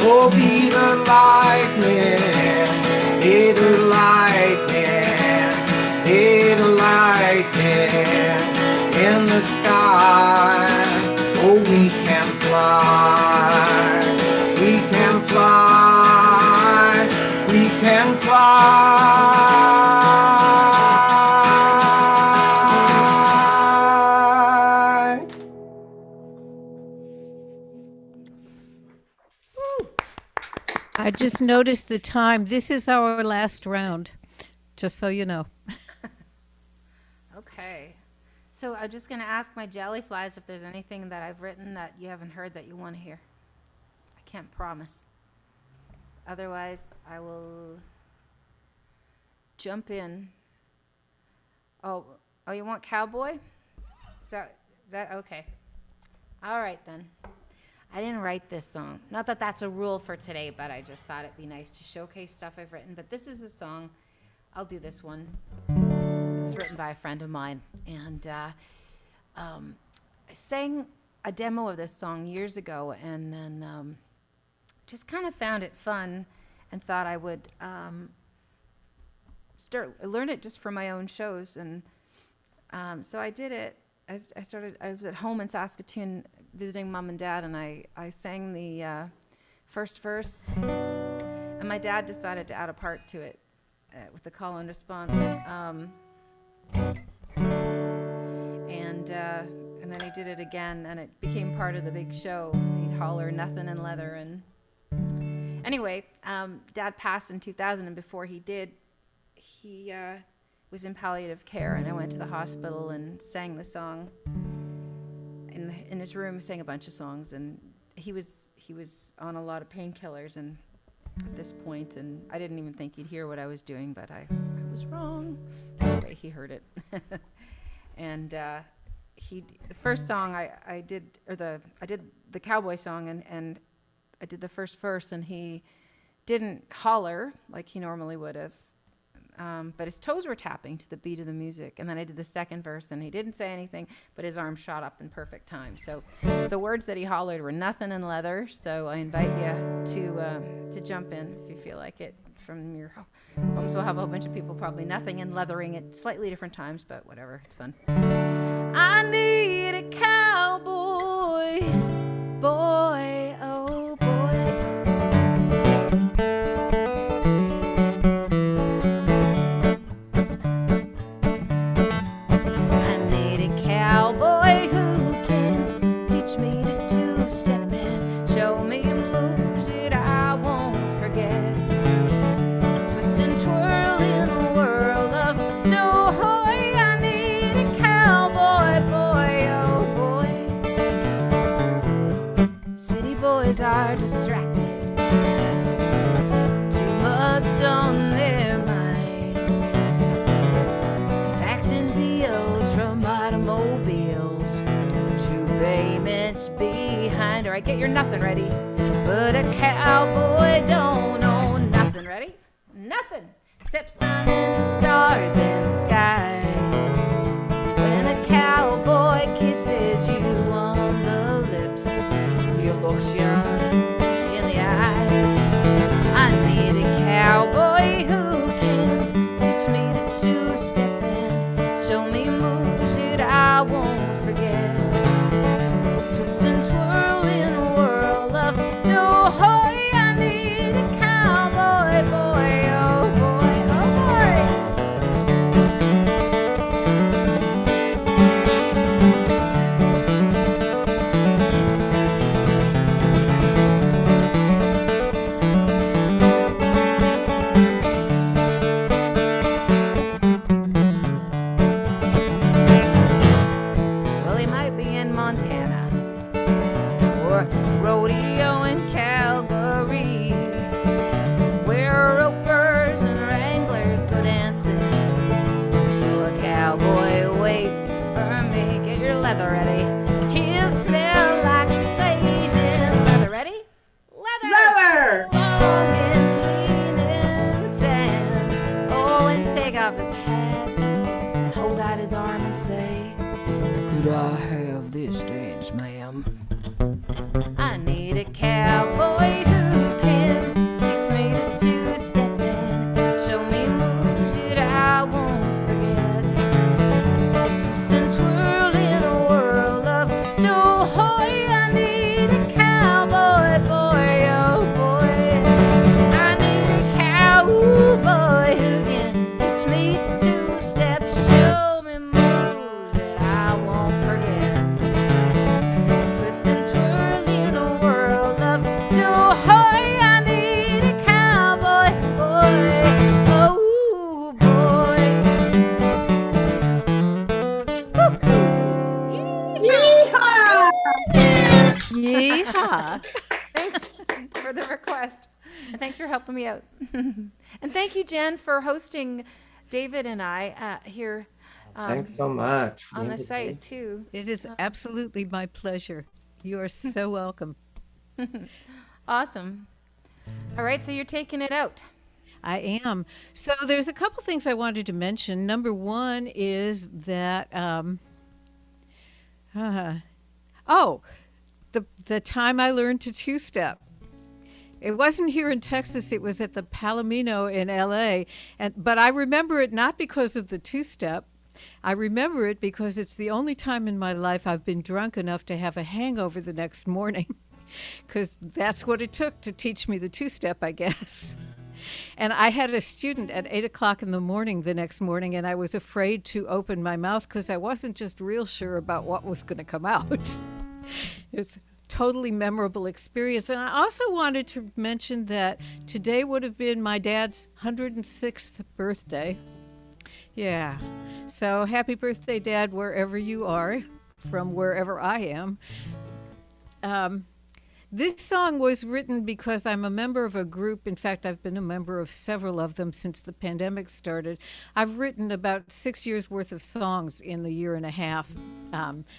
Oh, be the lightning, be the lightning, be the lightning in the sky. Oh, we can fly, we can fly, we can fly.
I just noticed the time. This is our last round, just so you know.
Okay. So I'm just going to ask my jellyflies if there's anything that I've written that you haven't heard that you want to hear. I can't promise. Otherwise, I will jump in. Oh, you want cowboy? Is that okay? All right then. I didn't write this song. Not that that's a rule for today, but I just thought it'd be nice to showcase stuff I've written. But this is a song. I'll do this one. It was written by a friend of mine. And I sang a demo of this song years ago, and then just kind of found it fun and thought I would learn it just for my own shows. And so I did it. I was at home in Saskatoon visiting mom and dad, and I sang the first verse, and my dad decided to add a part to it with the call and response. And then he did it again, and it became part of the big show. He'd holler, "Nothing in leather." And anyway, Dad passed in 2000, and before he did, he was in palliative care, and I went to the hospital and sang the song in his room, sang a bunch of songs, and he was on a lot of painkillers and at this point, and I didn't even think he'd hear what I was doing, but I was wrong. Anyway, he heard it. And the first song I did the cowboy song, and I did the first verse, and he didn't holler like he normally would have. but his toes were tapping to the beat of the music. And then I did the second verse, and he didn't say anything, but his arm shot up in perfect time. So the words that he hollered were nothing in leather. So I invite you to jump in if you feel like it. From your homes, we'll have a whole bunch of people probably nothing and leathering at slightly different times, but whatever, it's fun. I need a cowboy, boy, oh boy. I need a cowboy who can teach me to two-step and show me moves that I won't forget. Twist and twirl in a whirl of joy. I need a cowboy, boy, oh boy. City boys are distracted, too much on their minds. Facts and deals from automobiles to payments behind. All right, get your nothing ready. But a cowboy don't know nothing. Ready? Nothing except sun and stars and sky. When a cowboy kisses you on the lips, he looks you in the eye. I need a cowboy who can teach me to two-step and show me moves that I won't forget. Twist and twirl in a whirl of joy. I need a cowboy, boy, oh boy, oh boy. Well, he might be in Montana or rodeo in Calgary, where ropers and wranglers go dancing. Well, a cowboy waits for me. Get your leather ready. He'll smell like sage and leather. Ready? Leather!
Leather!
Long and lean and tan. Oh, and take off his hat and hold out his arm and say, "Could I have this dance, ma'am?" I need a cowboy who can teach me to two-step and show me moves that I won't forget. Twist and twirl in a whirl of joy. I need a cowboy, boy, oh boy. I need a cowboy who can teach me to two-step, show me moves that I won't forget. Twist and twirl in a whirl of joy. I need a cowboy, boy, oh boy. Woo-hoo.
Yeehaw!
Yeehaw.
Thanks for the request. And thanks for helping me out. And thank you, Jen, for hosting David and I here
Thanks so much. for
on the
invitation.
site, too.
It is absolutely my pleasure. You are so welcome.
Awesome. All right, so you're taking it out.
I am. So there's a couple things I wanted to mention. Number one is that, the time I learned to two-step. It wasn't here in Texas. It was at the Palomino in L.A. But I remember it not because of the two-step. I remember it because it's the only time in my life I've been drunk enough to have a hangover the next morning, because that's what it took to teach me the two-step, I guess. And I had a student at 8 o'clock in the morning the next morning, and I was afraid to open my mouth because I wasn't just real sure about what was going to come out. It's a totally memorable experience. And I also wanted to mention that today would have been my dad's 106th birthday. Yeah. So happy birthday, Dad, wherever you are, from wherever I am. This song was written because I'm a member of a group. In fact, I've been a member of several of them since the pandemic started. I've written about 6 years worth of songs in the year and a half,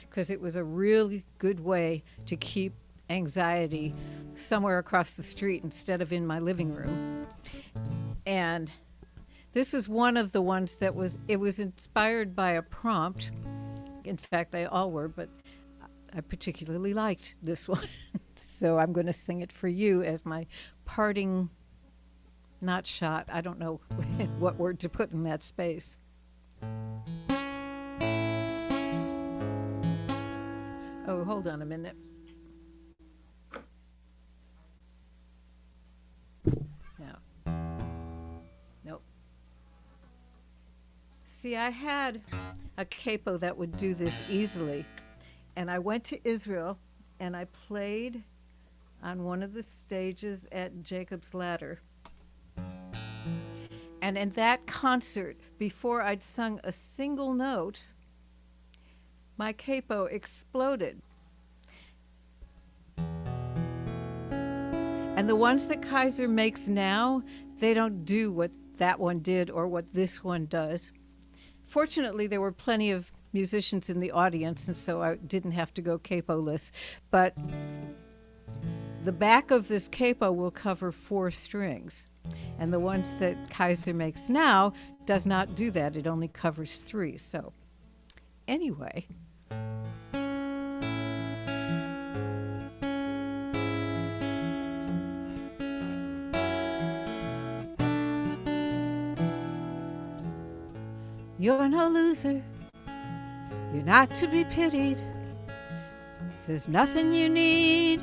because it was a really good way to keep anxiety somewhere across the street instead of in my living room. And This is one of the ones that was inspired by a prompt. In fact, they all were, but I particularly liked this one. So I'm going to sing it for you as my parting, not shot, I don't know what word to put in that space. Oh, hold on a minute. No. Nope. See, I had a capo that would do this easily. And I went to Israel and I played on one of the stages at Jacob's Ladder. And in that concert, before I'd sung a single note, my capo exploded. And the ones that Kaiser makes now, they don't do what that one did or what this one does. Fortunately, there were plenty of musicians in the audience, and so I didn't have to go capo-less. But the back of this capo will cover 4 strings. And the ones that Kaiser makes now does not do that. It only covers 3. So anyway. You're no loser. You're not to be pitied. There's nothing you need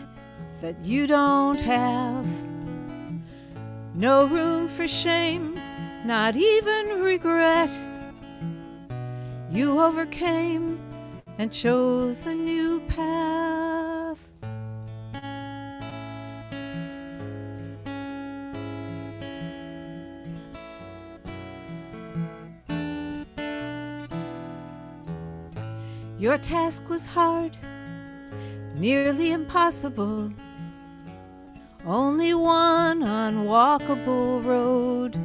that you don't have. No room for shame, not even regret. You overcame and chose a new path. Your task was hard, nearly impossible. Only one unwalkable road.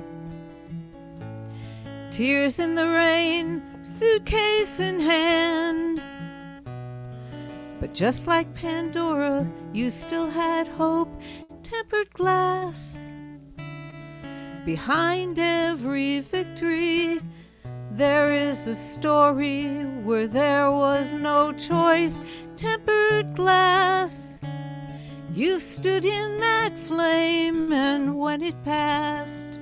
Tears in the rain, suitcase in hand. But just like Pandora, you still had hope, tempered glass. Behind every victory, there is a story where there was no choice, tempered glass. You stood in that flame, and when it passed,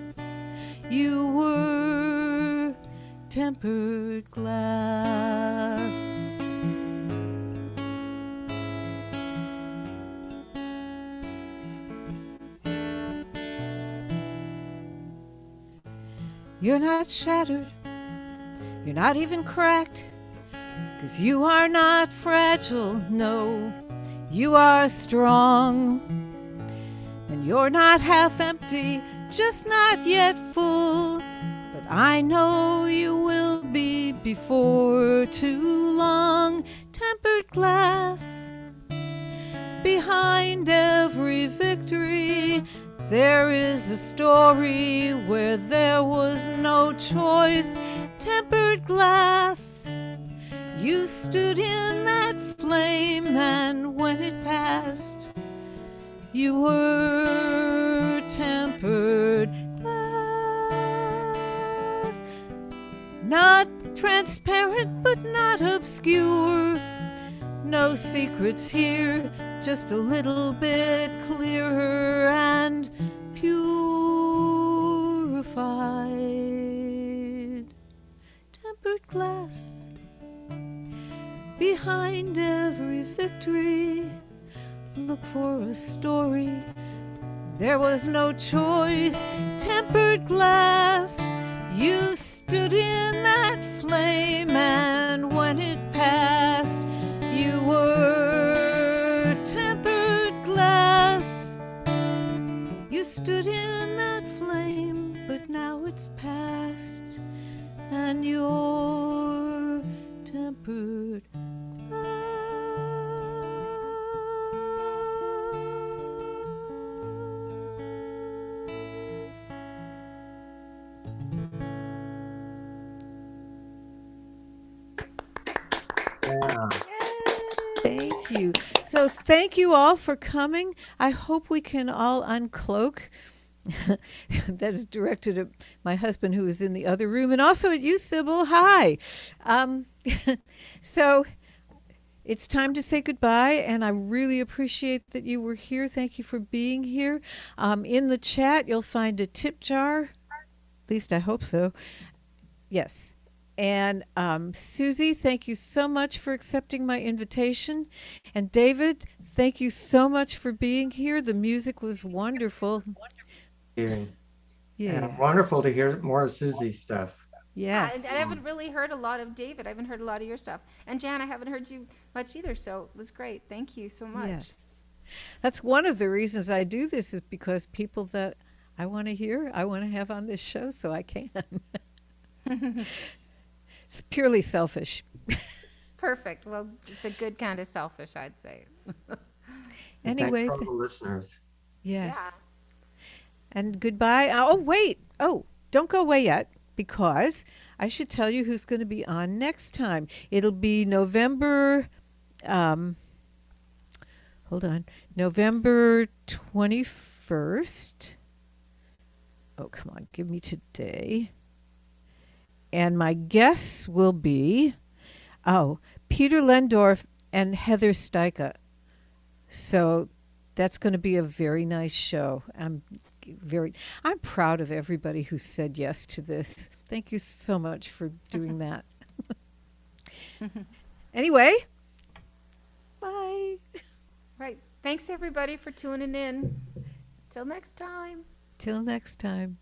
you were tempered glass. You're not shattered, you're not even cracked, 'cause you are not fragile, no. You are strong, and you're not half empty, just not yet full. But I know you will be before too long. Tempered glass. Behind every victory, there is a story where there was no choice. Tempered glass. You stood in that flame, and when it passed, you were tempered glass. Not transparent, but not obscure. No secrets here, just a little bit clearer and purified. Tempered glass. Behind every victory, look for a story. There was no choice, tempered glass. You stood in that flame, and when it passed, you were tempered glass. You stood in that flame, but now it's past, and you're tempered glass.
Yeah.
Thank you. So thank you all for coming. I hope we can all uncloak That is directed at my husband, who is in the other room, and also at you, Sybil. Hi. So it's time to say goodbye, and I really appreciate that you were here. Thank you for being here. In the chat, you'll find a tip jar. At least I hope so. Yes. And Susie, thank you so much for accepting my invitation. And David, thank you so much for being here. The music was wonderful.
And
Yeah.
wonderful to hear more of Susie's stuff.
Yes.
I haven't really heard a lot of David. I haven't heard a lot of your stuff. And Jan, I haven't heard you much either, so it was great. Thank you so much.
Yes. That's one of the reasons I do this, is because people that I want to hear, I want to have on this show so I can. It's purely selfish.
Perfect. Well, it's a good kind of selfish, I'd say.
And
Anyway,
thanks for all the listeners.
yes.
Yeah.
And goodbye. Oh, wait. Oh, don't go away yet, because I should tell you who's going to be on next time. It'll be November, hold on, November 21st. Oh, come on, give me today. And my guests will be, Peter Lendorf and Heather Steica. So that's going to be a very nice show. I'm proud of everybody who said yes to this. Thank you so much for doing that. Anyway, bye.
Right. Thanks, everybody, for tuning in. Till next time.
Till next time.